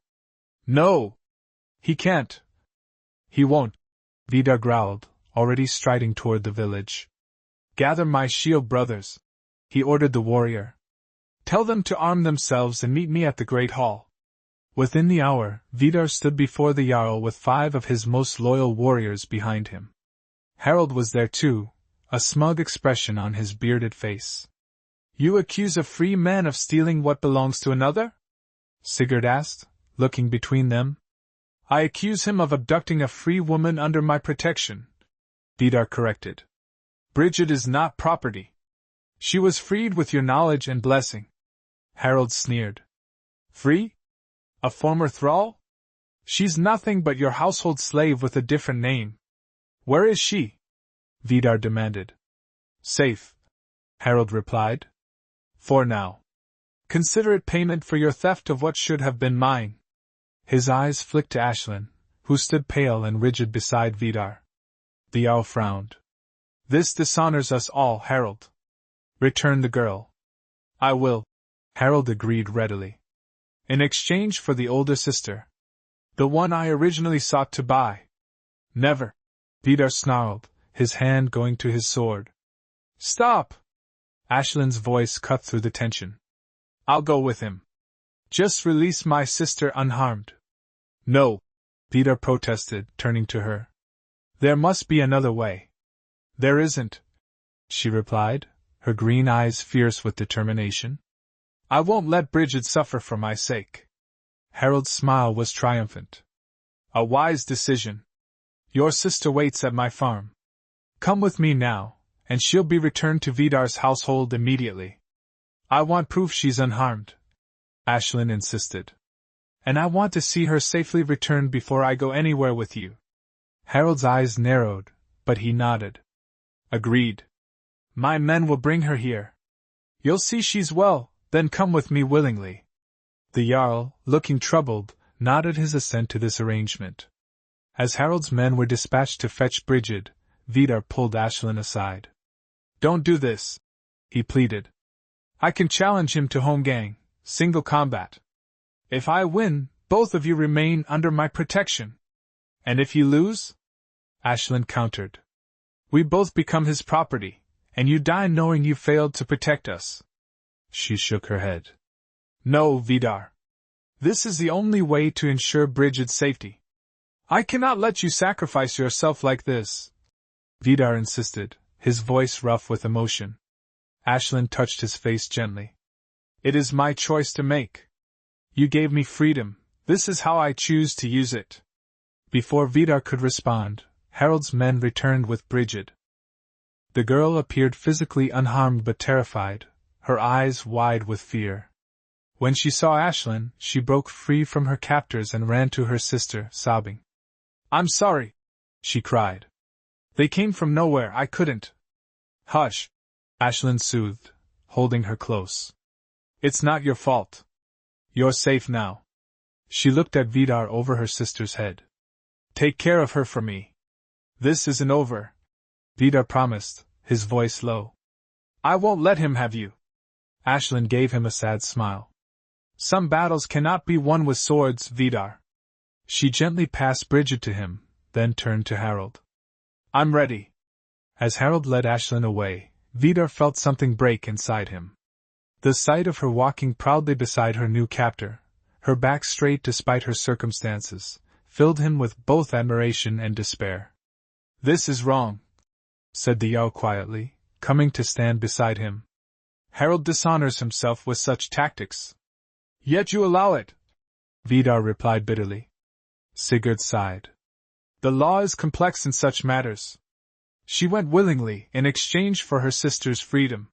Speaker 1: No! He can't. He won't, Vidar growled, already striding toward the village. Gather my shield brothers, he ordered the warrior. Tell them to arm themselves and meet me at the great hall. Within the hour, Vidar stood before the Jarl with 5 of his most loyal warriors behind him. Harold was there too, a smug expression on his bearded face. You accuse a free man of stealing what belongs to another? Sigurd asked, looking between them. I accuse him of abducting a free woman under my protection, Vidar corrected. Brigid is not property. She was freed with your knowledge and blessing. Harold sneered. Free? A former thrall? She's nothing but your household slave with a different name. Where is she? Vidar demanded. Safe, Harold replied. For now. Consider it payment for your theft of what should have been mine. His eyes flicked to Aislinn, who stood pale and rigid beside Vidar. The Jarl frowned. This dishonors us all, Harold, returned the girl. I will, Harold agreed readily. In exchange for the older sister. The one I originally sought to buy. Never, Vidar snarled, his hand going to his sword. Stop! Aislinn's voice cut through the tension. I'll go with him. Just release my sister unharmed. No, Vidar protested, turning to her. There must be another way. There isn't, she replied, her green eyes fierce with determination. I won't let Brigid suffer for my sake. Harold's smile was triumphant. A wise decision. Your sister waits at my farm. Come with me now, and she'll be returned to Vidar's household immediately. I want proof she's unharmed, Aislinn insisted. And I want to see her safely returned before I go anywhere with you. Harold's eyes narrowed, but he nodded. Agreed. My men will bring her here. You'll see she's well, then come with me willingly. The Jarl, looking troubled, nodded his assent to this arrangement. As Harold's men were dispatched to fetch Brigid, Vidar pulled Aislinn aside. Don't do this, he pleaded. I can challenge him to holmgang, single combat. If I win, both of you remain under my protection. And if you lose? Aislinn countered. We both become his property, and you die knowing you failed to protect us. She shook her head. No, Vidar. This is the only way to ensure Brigid's safety. I cannot let you sacrifice yourself like this, Vidar insisted, his voice rough with emotion. Aislinn touched his face gently. It is my choice to make. You gave me freedom, this is how I choose to use it. Before Vidar could respond, Harold's men returned with Brigid. The girl appeared physically unharmed but terrified, her eyes wide with fear. When she saw Aislinn, she broke free from her captors and ran to her sister, sobbing. I'm sorry, she cried. They came from nowhere, I couldn't. Hush, Aislinn soothed, holding her close. It's not your fault. You're safe now. She looked at Vidar over her sister's head. Take care of her for me. This isn't over, Vidar promised, his voice low. I won't let him have you. Aislinn gave him a sad smile. Some battles cannot be won with swords, Vidar. She gently passed Brigid to him, then turned to Harold. I'm ready. As Harold led Aislinn away, Vidar felt something break inside him. The sight of her walking proudly beside her new captor, her back straight despite her circumstances, filled him with both admiration and despair. This is wrong, said the Jarl quietly, coming to stand beside him. Harold dishonors himself with such tactics. Yet you allow it, Vidar replied bitterly. Sigurd sighed. The law is complex in such matters. She went willingly in exchange for her sister's freedom.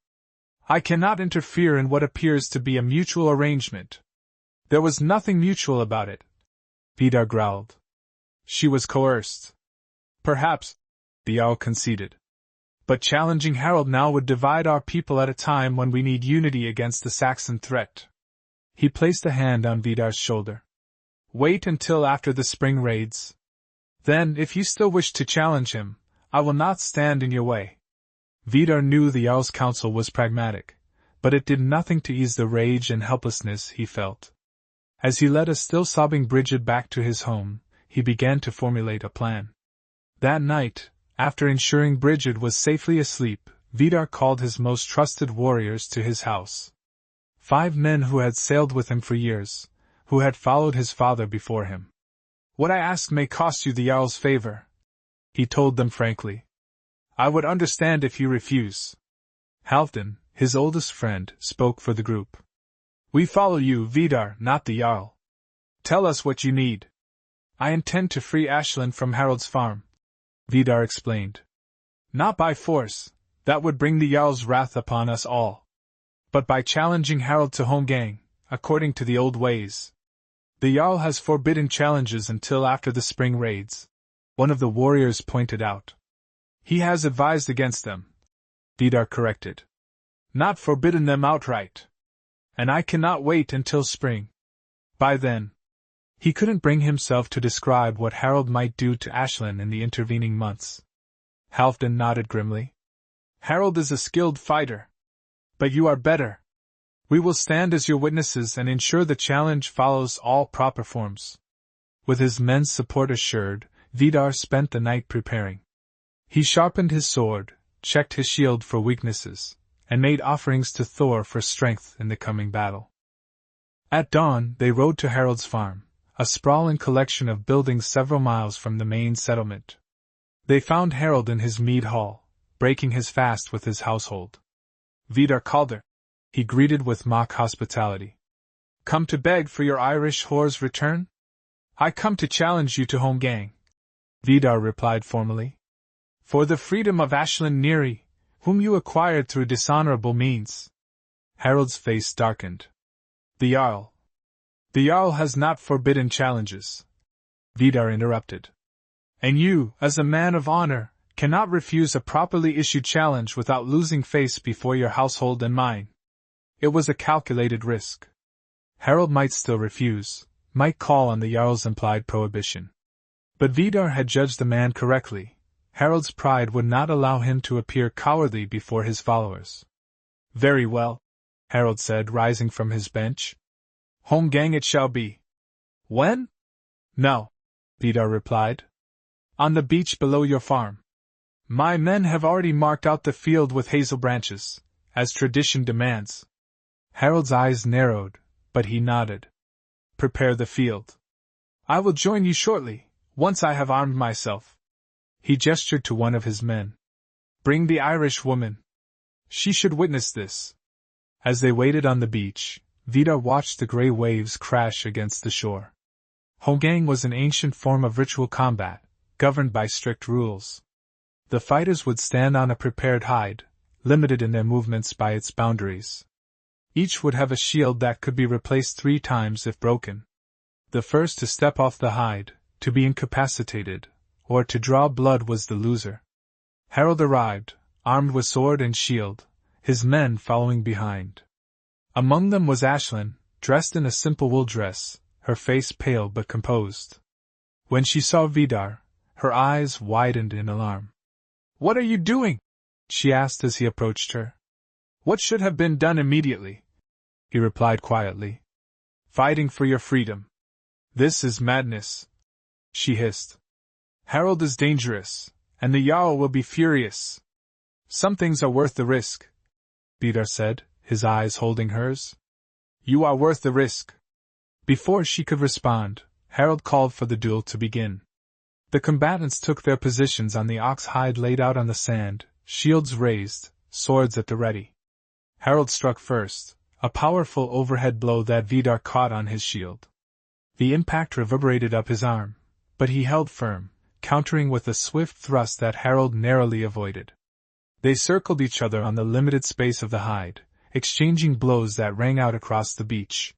Speaker 1: I cannot interfere in what appears to be a mutual arrangement. There was nothing mutual about it, Vidar growled. She was coerced. Perhaps, the Jarl conceded. But challenging Harold now would divide our people at a time when we need unity against the Saxon threat. He placed a hand on Vidar's shoulder. Wait until after the spring raids. Then, if you still wish to challenge him, I will not stand in your way. Vidar knew the Jarl's counsel was pragmatic, but it did nothing to ease the rage and helplessness he felt. As he led a still sobbing Brigid back to his home, he began to formulate a plan. That night, after ensuring Brigid was safely asleep, Vidar called his most trusted warriors to his house. 5 men who had sailed with him for years, who had followed his father before him. What I ask may cost you the Jarl's favor, he told them frankly. I would understand if you refuse. Halfdan, his oldest friend, spoke for the group. We follow you, Vidar, not the Jarl. Tell us what you need. I intend to free Aislinn from Harald's farm, Vidar explained. Not by force, that would bring the Jarl's wrath upon us all. But by challenging Harald to Holmgang, according to the old ways. The Jarl has forbidden challenges until after the spring raids, one of the warriors pointed out. He has advised against them, Vidar corrected. Not forbidden them outright. And I cannot wait until spring. By then. He couldn't bring himself to describe what Harald might do to Aislinn in the intervening months. Halfdan nodded grimly. Harald is a skilled fighter. But you are better. We will stand as your witnesses and ensure the challenge follows all proper forms. With his men's support assured, Vidar spent the night preparing. He sharpened his sword, checked his shield for weaknesses, and made offerings to Thor for strength in the coming battle. At dawn, they rode to Harald's farm, a sprawling collection of buildings several miles from the main settlement. They found Harald in his mead hall, breaking his fast with his household. Vidar Calder, he greeted with mock hospitality. Come to beg for your Irish whore's return? I come to challenge you to Holmgang, Vidar replied formally. For the freedom of Aislinn Neri, whom you acquired through dishonorable means. Harald's face darkened. The Jarl has not forbidden challenges, Vidar interrupted. And you, as a man of honor, cannot refuse a properly issued challenge without losing face before your household and mine. It was a calculated risk. Harald might still refuse, might call on the Jarl's implied prohibition. But Vidar had judged the man correctly. Harald's pride would not allow him to appear cowardly before his followers. Very well, Harald said, rising from his bench. Holmgang it shall be. When? No, Vidar replied. On the beach below your farm. My men have already marked out the field with hazel branches, as tradition demands. Harald's eyes narrowed, but he nodded. Prepare the field. I will join you shortly, once I have armed myself. He gestured to one of his men. Bring the Irish woman. She should witness this. As they waited on the beach, Vidar watched the gray waves crash against the shore. Holmgang was an ancient form of ritual combat, governed by strict rules. The fighters would stand on a prepared hide, limited in their movements by its boundaries. Each would have a shield that could be replaced 3 times if broken. The first to step off the hide, to be incapacitated, or to draw blood was the loser. Harald arrived, armed with sword and shield, his men following behind. Among them was Aislinn, dressed in a simple wool dress, her face pale but composed. When she saw Vidar, her eyes widened in alarm. What are you doing? She asked as he approached her. What should have been done immediately? He replied quietly. Fighting for your freedom. This is madness, she hissed. Harald is dangerous, and the Jarl will be furious. Some things are worth the risk, Vidar said, his eyes holding hers. You are worth the risk. Before she could respond, Harald called for the duel to begin. The combatants took their positions on the ox hide laid out on the sand, shields raised, swords at the ready. Harald struck first, a powerful overhead blow that Vidar caught on his shield. The impact reverberated up his arm, but he held firm, countering with a swift thrust that Harald narrowly avoided. They circled each other on the limited space of the hide, exchanging blows that rang out across the beach.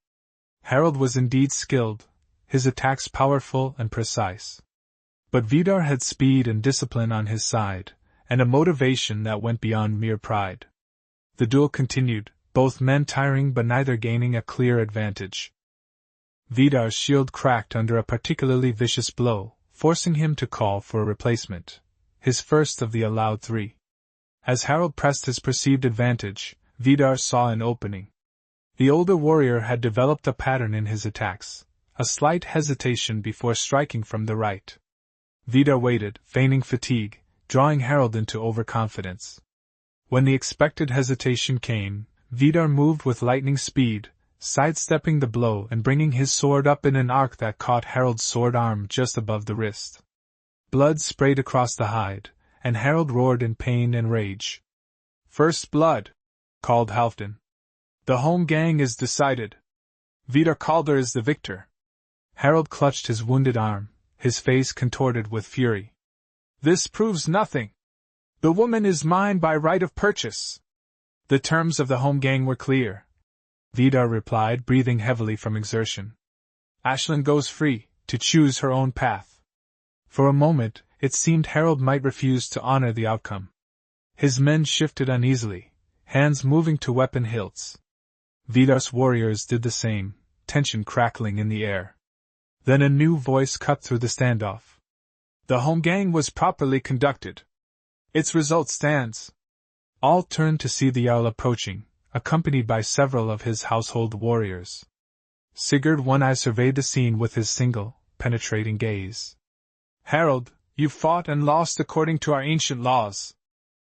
Speaker 1: Harald was indeed skilled, his attacks powerful and precise. But Vidar had speed and discipline on his side, and a motivation that went beyond mere pride. The duel continued, both men tiring but neither gaining a clear advantage. Vidar's shield cracked under a particularly vicious blow, forcing him to call for a replacement, his first of the allowed 3. As Harald pressed his perceived advantage, Vidar saw an opening. The older warrior had developed a pattern in his attacks, a slight hesitation before striking from the right. Vidar waited, feigning fatigue, drawing Harald into overconfidence. When the expected hesitation came, Vidar moved with lightning speed, sidestepping the blow and bringing his sword up in an arc that caught Harald's sword arm just above the wrist. Blood sprayed across the hide, and Harold roared in pain and rage. "First blood!" called Halfdan. "The home gang is decided. Vidar Calder is the victor." Harold clutched his wounded arm, his face contorted with fury. "This proves nothing. The woman is mine by right of purchase." "The terms of the home gang were clear," Vidar replied, breathing heavily from exertion. "Aislinn goes free, to choose her own path." For a moment, it seemed Harold might refuse to honor the outcome. His men shifted uneasily, hands moving to weapon hilts. Vidar's warriors did the same, tension crackling in the air. Then a new voice cut through the standoff. "The home gang was properly conducted. Its result stands." All turned to see the Jarl approaching, accompanied by several of his household warriors. Sigurd One Eye surveyed the scene with his single, penetrating gaze. "Harold, you fought and lost according to our ancient laws.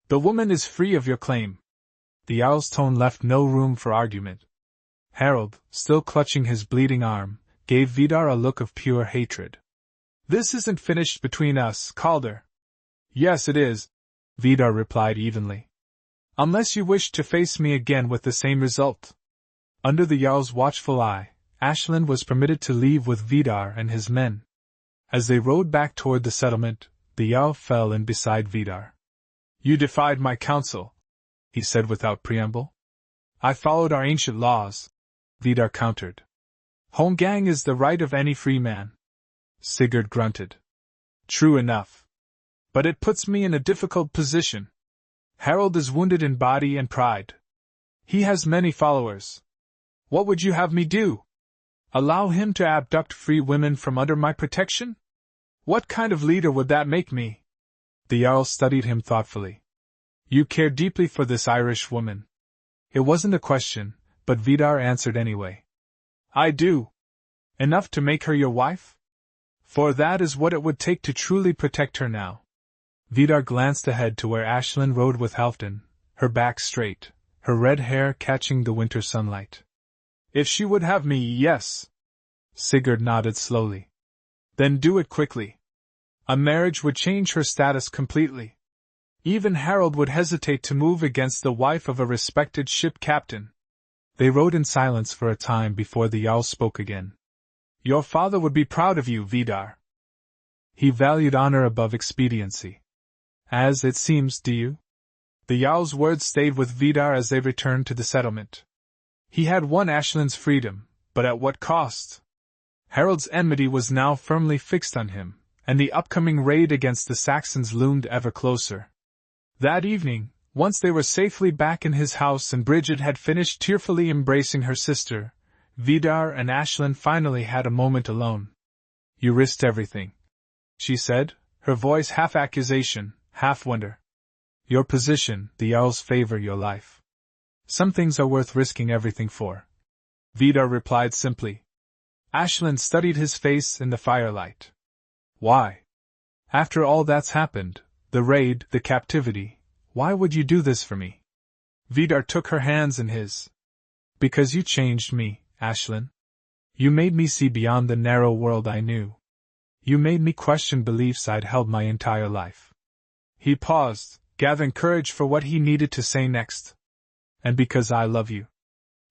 Speaker 1: The woman is free of your claim." The Jarl's tone left no room for argument. Harold, still clutching his bleeding arm, gave Vidar a look of pure hatred. "This isn't finished between us, Calder." "Yes, it is," Vidar replied evenly. "Unless you wish to face me again with the same result." Under the Jarl's watchful eye, Aislinn was permitted to leave with Vidar and his men. As they rode back toward the settlement, the Jarl fell in beside Vidar. "You defied my counsel," he said without preamble. "I followed our ancient laws," Vidar countered. "Home gang is the right of any free man." Sigurd grunted. "True enough. But it puts me in a difficult position. Harold is wounded in body and pride. He has many followers. What would you have me do? Allow him to abduct free women from under my protection? What kind of leader would that make me?" The Jarl studied him thoughtfully. "You care deeply for this Irish woman." It wasn't a question, but Vidar answered anyway. "I do. Enough to make her your wife? For that is what it would take to truly protect her now." Vidar glanced ahead to where Aislinn rode with Halfdan, her back straight, her red hair catching the winter sunlight. "If she would have me, yes." Sigurd nodded slowly. "Then do it quickly. A marriage would change her status completely. Even Harold would hesitate to move against the wife of a respected ship captain." They rode in silence for a time before the Jarl spoke again. "Your father would be proud of you, Vidar. He valued honor above expediency. As it seems, do you?" The Jarl's words stayed with Vidar as they returned to the settlement. He had won Aislinn's freedom, but at what cost? Harold's enmity was now firmly fixed on him, and the upcoming raid against the Saxons loomed ever closer. That evening, once they were safely back in his house and Brigid had finished tearfully embracing her sister, Vidar and Aislinn finally had a moment alone. "You risked everything," she said, her voice half accusation, half wonder. "Your position, the Jarl's favor, your life. Some things are worth risking everything for." Vidar replied simply. Aislinn studied his face in the firelight. "Why? After all that's happened, the raid, the captivity, why would you do this for me?" Vidar took her hands in his. "Because you changed me, Aislinn. You made me see beyond the narrow world I knew. You made me question beliefs I'd held my entire life." He paused, gathering courage for what he needed to say next. "And because I love you.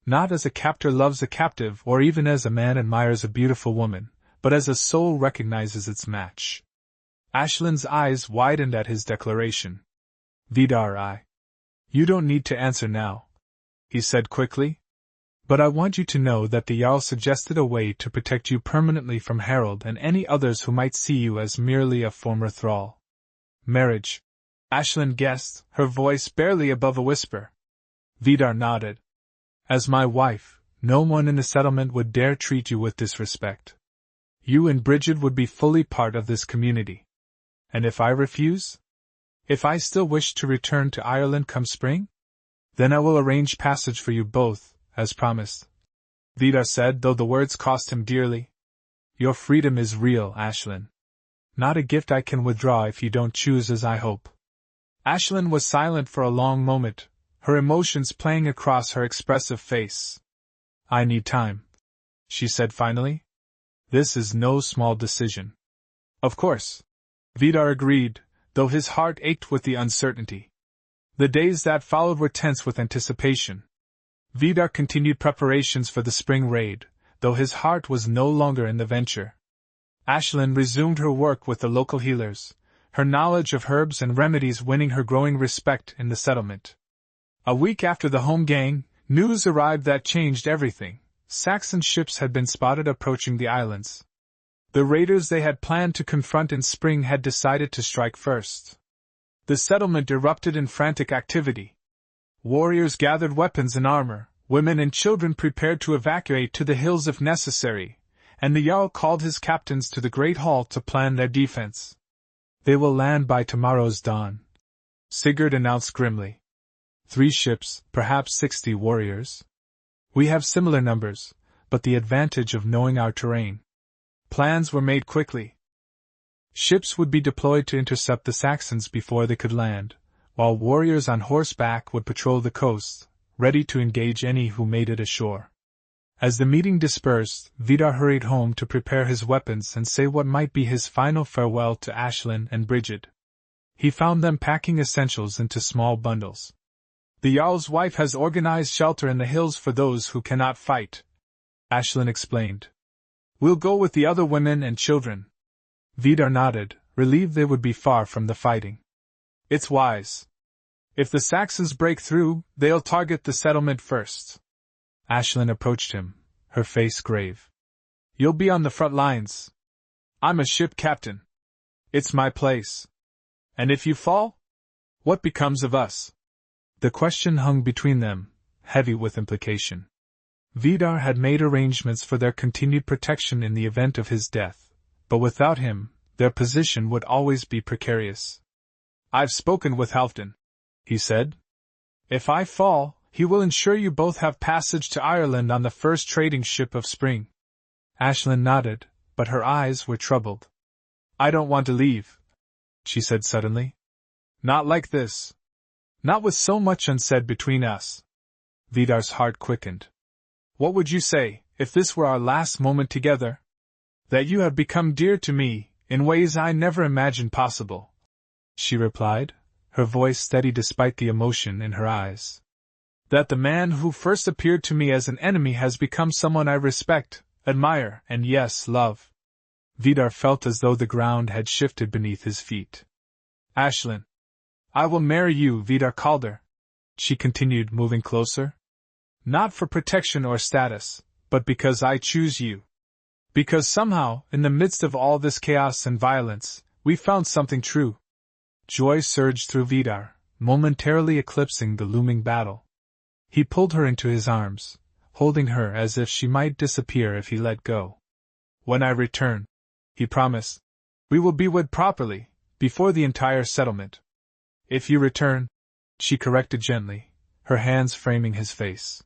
Speaker 1: Not as a captor loves a captive or even as a man admires a beautiful woman, but as a soul recognizes its match." Aislinn's eyes widened at his declaration. "Vidar, You don't need to answer now," he said quickly. "But I want you to know that the Jarl suggested a way to protect you permanently from Harold and any others who might see you as merely a former thrall." "Marriage," Aislinn guessed, her voice barely above a whisper. Vidar nodded. "As my wife, no one in the settlement would dare treat you with disrespect. You and Brigid would be fully part of this community. And if I refuse? If I still wish to return to Ireland come spring? Then I will arrange passage for you both, as promised," Vidar said, though the words cost him dearly. "Your freedom is real, Aislinn. Not a gift I can withdraw if you don't choose as I hope." Aislinn was silent for a long moment, her emotions playing across her expressive face. "I need time," she said finally. "This is no small decision." "Of course," Vidar agreed, though his heart ached with the uncertainty. The days that followed were tense with anticipation. Vidar continued preparations for the spring raid, though his heart was no longer in the venture. Aislinn resumed her work with the local healers, her knowledge of herbs and remedies winning her growing respect in the settlement. A week after the home gang, news arrived that changed everything. Saxon ships had been spotted approaching the islands. The raiders they had planned to confront in spring had decided to strike first. The settlement erupted in frantic activity. Warriors gathered weapons and armor, women and children prepared to evacuate to the hills if necessary, and the Jarl called his captains to the Great Hall to plan their defense. "They will land by tomorrow's dawn," Sigurd announced grimly. 3 ships, perhaps 60 warriors. We have similar numbers, but the advantage of knowing our terrain. Plans were made quickly. Ships would be deployed to intercept the Saxons before they could land, while warriors on horseback would patrol the coast, ready to engage any who made it ashore. As the meeting dispersed, Vidar hurried home to prepare his weapons and say what might be his final farewell to Aislinn and Brigid. He found them packing essentials into small bundles. "The Jarl's wife has organized shelter in the hills for those who cannot fight," Aislinn explained. "We'll go with the other women and children." Vidar nodded, relieved they would be far from the fighting. "It's wise. If the Saxons break through, they'll target the settlement first." Aislinn approached him, her face grave. "You'll be on the front lines. I'm a ship captain. It's my place. And if you fall, what becomes of us?" The question hung between them, heavy with implication. Vidar had made arrangements for their continued protection in the event of his death, but without him, their position would always be precarious. "I've spoken with Halfdan," he said. "If I fall, he will ensure you both have passage to Ireland on the first trading ship of spring." Aislinn nodded, but her eyes were troubled. "I don't want to leave," she said suddenly. "Not like this. Not with so much unsaid between us." Vidar's heart quickened. "What would you say, if this were our last moment together? That you have become dear to me, in ways I never imagined possible," she replied, her voice steady despite the emotion in her eyes. "That the man who first appeared to me as an enemy has become someone I respect, admire, and yes, love." Vidar felt as though the ground had shifted beneath his feet. "Aislinn, I will marry you, Vidar Calder," she continued, moving closer. "Not for protection or status, but because I choose you. Because somehow, in the midst of all this chaos and violence, we found something true." Joy surged through Vidar, momentarily eclipsing the looming battle. He pulled her into his arms, holding her as if she might disappear if he let go. "When I return," he promised, "we will be wed properly, before the entire settlement." "If you return," she corrected gently, her hands framing his face.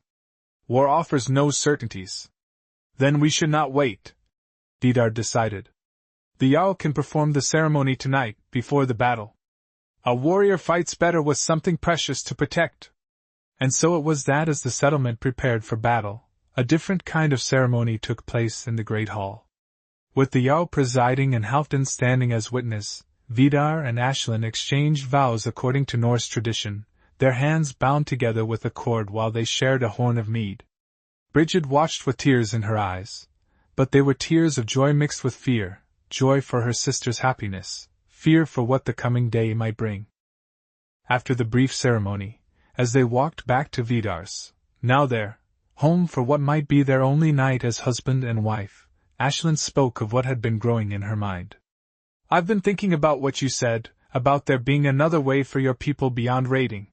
Speaker 1: "War offers no certainties." "Then we should not wait," Vidar decided. "The Jarl can perform the ceremony tonight, before the battle. A warrior fights better with something precious to protect." And so it was that as the settlement prepared for battle, a different kind of ceremony took place in the Great Hall. With the Jarl presiding and Halfdan standing as witness, Vidar and Aislinn exchanged vows according to Norse tradition, their hands bound together with a cord while they shared a horn of mead. Brigid watched with tears in her eyes, but they were tears of joy mixed with fear, joy for her sister's happiness, fear for what the coming day might bring. After the brief ceremony, as they walked back to Vidar's, now their home for what might be their only night as husband and wife, Aislinn spoke of what had been growing in her mind. "I've been thinking about what you said, about there being another way for your people beyond raiding."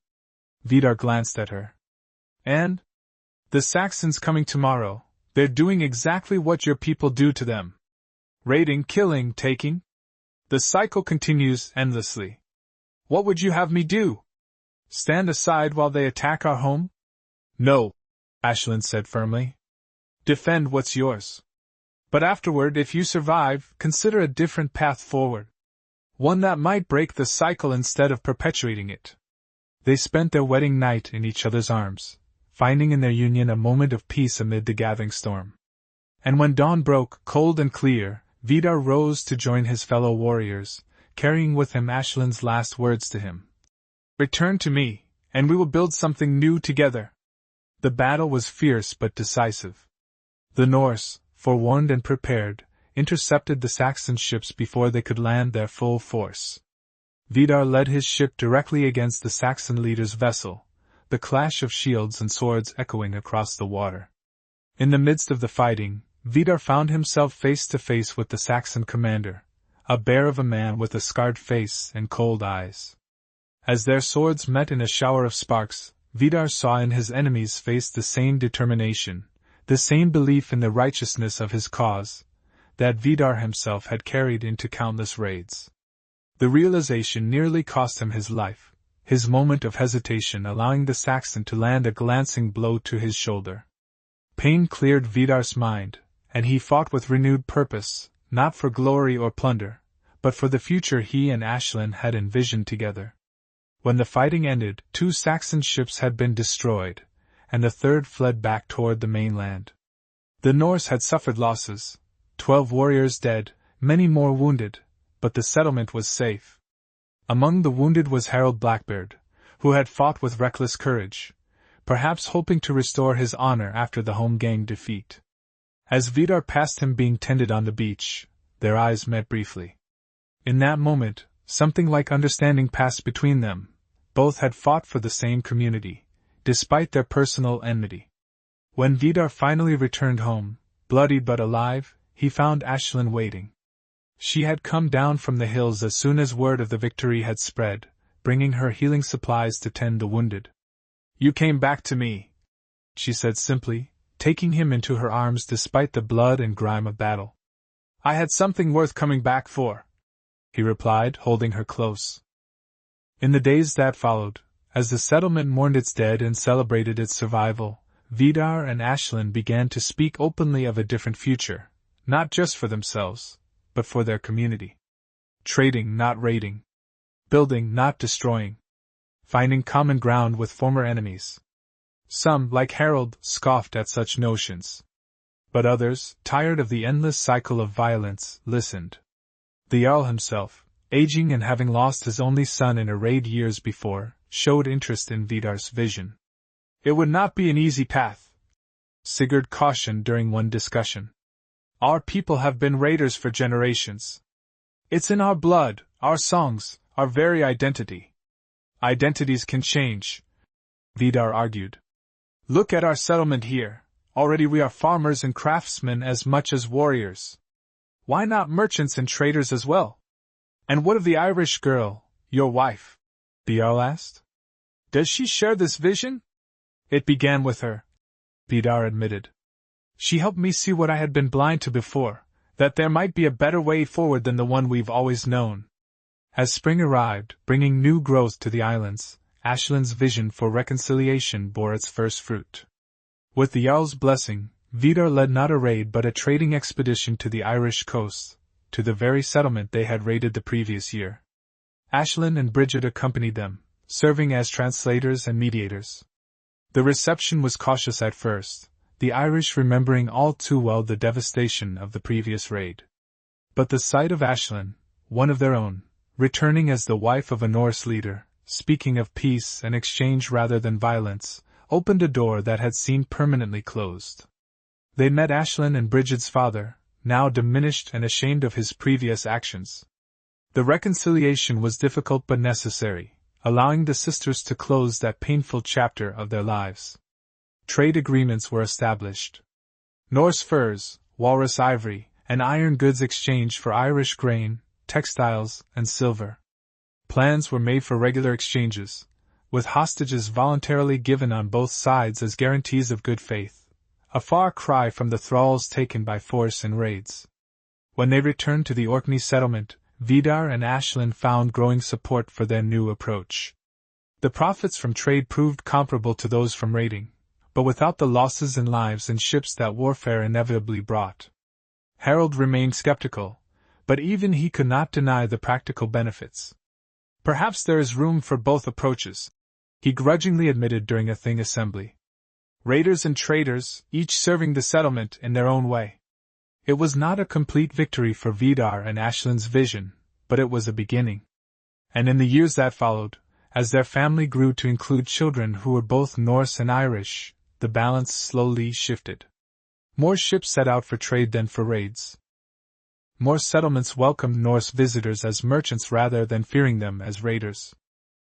Speaker 1: Vidar glanced at her. "And? The Saxons coming tomorrow, they're doing exactly what your people do to them. Raiding, killing, taking. The cycle continues endlessly. What would you have me do? Stand aside while they attack our home?" "No," Aislinn said firmly. "Defend what's yours. But afterward, if you survive, consider a different path forward. One that might break the cycle instead of perpetuating it." They spent their wedding night in each other's arms, finding in their union a moment of peace amid the gathering storm. And when dawn broke, cold and clear, Vidar rose to join his fellow warriors, carrying with him Aislinn's last words to him. "Return to me, and we will build something new together." The battle was fierce but decisive. The Norse, forewarned and prepared, intercepted the Saxon ships before they could land their full force. Vidar led his ship directly against the Saxon leader's vessel, the clash of shields and swords echoing across the water. In the midst of the fighting, Vidar found himself face to face with the Saxon commander, a bear of a man with a scarred face and cold eyes. As their swords met in a shower of sparks, Vidar saw in his enemy's face the same determination, the same belief in the righteousness of his cause, that Vidar himself had carried into countless raids. The realization nearly cost him his life, his moment of hesitation allowing the Saxon to land a glancing blow to his shoulder. Pain cleared Vidar's mind, and he fought with renewed purpose, not for glory or plunder, but for the future he and Aislinn had envisioned together. When the fighting ended, 2 Saxon ships had been destroyed, and the third fled back toward the mainland. The Norse had suffered losses, 12 warriors dead, many more wounded, but the settlement was safe. Among the wounded was Harald Blackbeard, who had fought with reckless courage, perhaps hoping to restore his honor after the Holmgang defeat. As Vidar passed him being tended on the beach, their eyes met briefly. In that moment, something like understanding passed between them. Both had fought for the same community, despite their personal enmity. When Vidar finally returned home, bloody but alive, he found Aislinn waiting. She had come down from the hills as soon as word of the victory had spread, bringing her healing supplies to tend the wounded. "You came back to me," she said simply, taking him into her arms despite the blood and grime of battle. "I had something worth coming back for," he replied, holding her close. In the days that followed, as the settlement mourned its dead and celebrated its survival, Vidar and Aislinn began to speak openly of a different future, not just for themselves, but for their community. Trading, not raiding. Building, not destroying. Finding common ground with former enemies. Some, like Harald, scoffed at such notions. But others, tired of the endless cycle of violence, listened. The Jarl himself, aging and having lost his only son in a raid years before, showed interest in Vidar's vision. "It would not be an easy path," Sigurd cautioned during one discussion. "Our people have been raiders for generations. It's in our blood, our songs, our very identity. Identities can change," Vidar argued. "Look at our settlement here. Already we are farmers and craftsmen as much as warriors. Why not merchants and traders as well? And what of the Irish girl, your wife?" the Jarl asked. "Does she share this vision?" "It began with her," Vidar admitted. "She helped me see what I had been blind to before, that there might be a better way forward than the one we've always known." As spring arrived, bringing new growth to the islands, Aislinn's vision for reconciliation bore its first fruit. With the Jarl's blessing, Vidar led not a raid but a trading expedition to the Irish coast, to the very settlement they had raided the previous year. Aislinn and Brigid accompanied them, serving as translators and mediators. The reception was cautious at first, the Irish remembering all too well the devastation of the previous raid. But the sight of Aislinn, one of their own, returning as the wife of a Norse leader, speaking of peace and exchange rather than violence, opened a door that had seemed permanently closed. They met Aislinn and Brigid's father, now diminished and ashamed of his previous actions. The reconciliation was difficult but necessary, allowing the sisters to close that painful chapter of their lives. Trade agreements were established. Norse furs, walrus ivory, and iron goods exchanged for Irish grain, textiles, and silver. Plans were made for regular exchanges, with hostages voluntarily given on both sides as guarantees of good faith, a far cry from the thralls taken by force in raids. When they returned to the Orkney settlement, Vidar and Aislinn found growing support for their new approach. The profits from trade proved comparable to those from raiding, but without the losses in lives and ships that warfare inevitably brought. Harald remained skeptical, but even he could not deny the practical benefits. "Perhaps there is room for both approaches," he grudgingly admitted during a Thing assembly. "Raiders and traders, each serving the settlement in their own way." It was not a complete victory for Vidar and Aislinn's vision, but it was a beginning. And in the years that followed, as their family grew to include children who were both Norse and Irish, the balance slowly shifted. More ships set out for trade than for raids. More settlements welcomed Norse visitors as merchants rather than fearing them as raiders.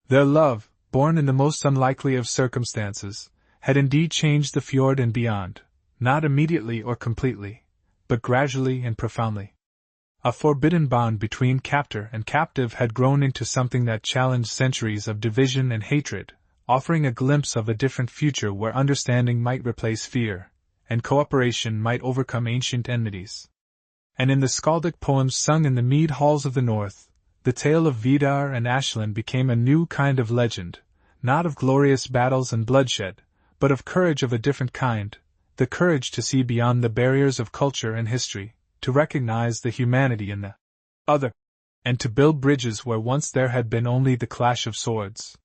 Speaker 1: Their love, born in the most unlikely of circumstances, had indeed changed the fjord and beyond, not immediately or completely, but gradually and profoundly. A forbidden bond between captor and captive had grown into something that challenged centuries of division and hatred, offering a glimpse of a different future where understanding might replace fear, and cooperation might overcome ancient enmities. And in the skaldic poems sung in the mead halls of the north, the tale of Vidar and Aislinn became a new kind of legend, not of glorious battles and bloodshed, but of courage of a different kind, the courage to see beyond the barriers of culture and history, to recognize the humanity in the other, and to build bridges where once there had been only the clash of swords.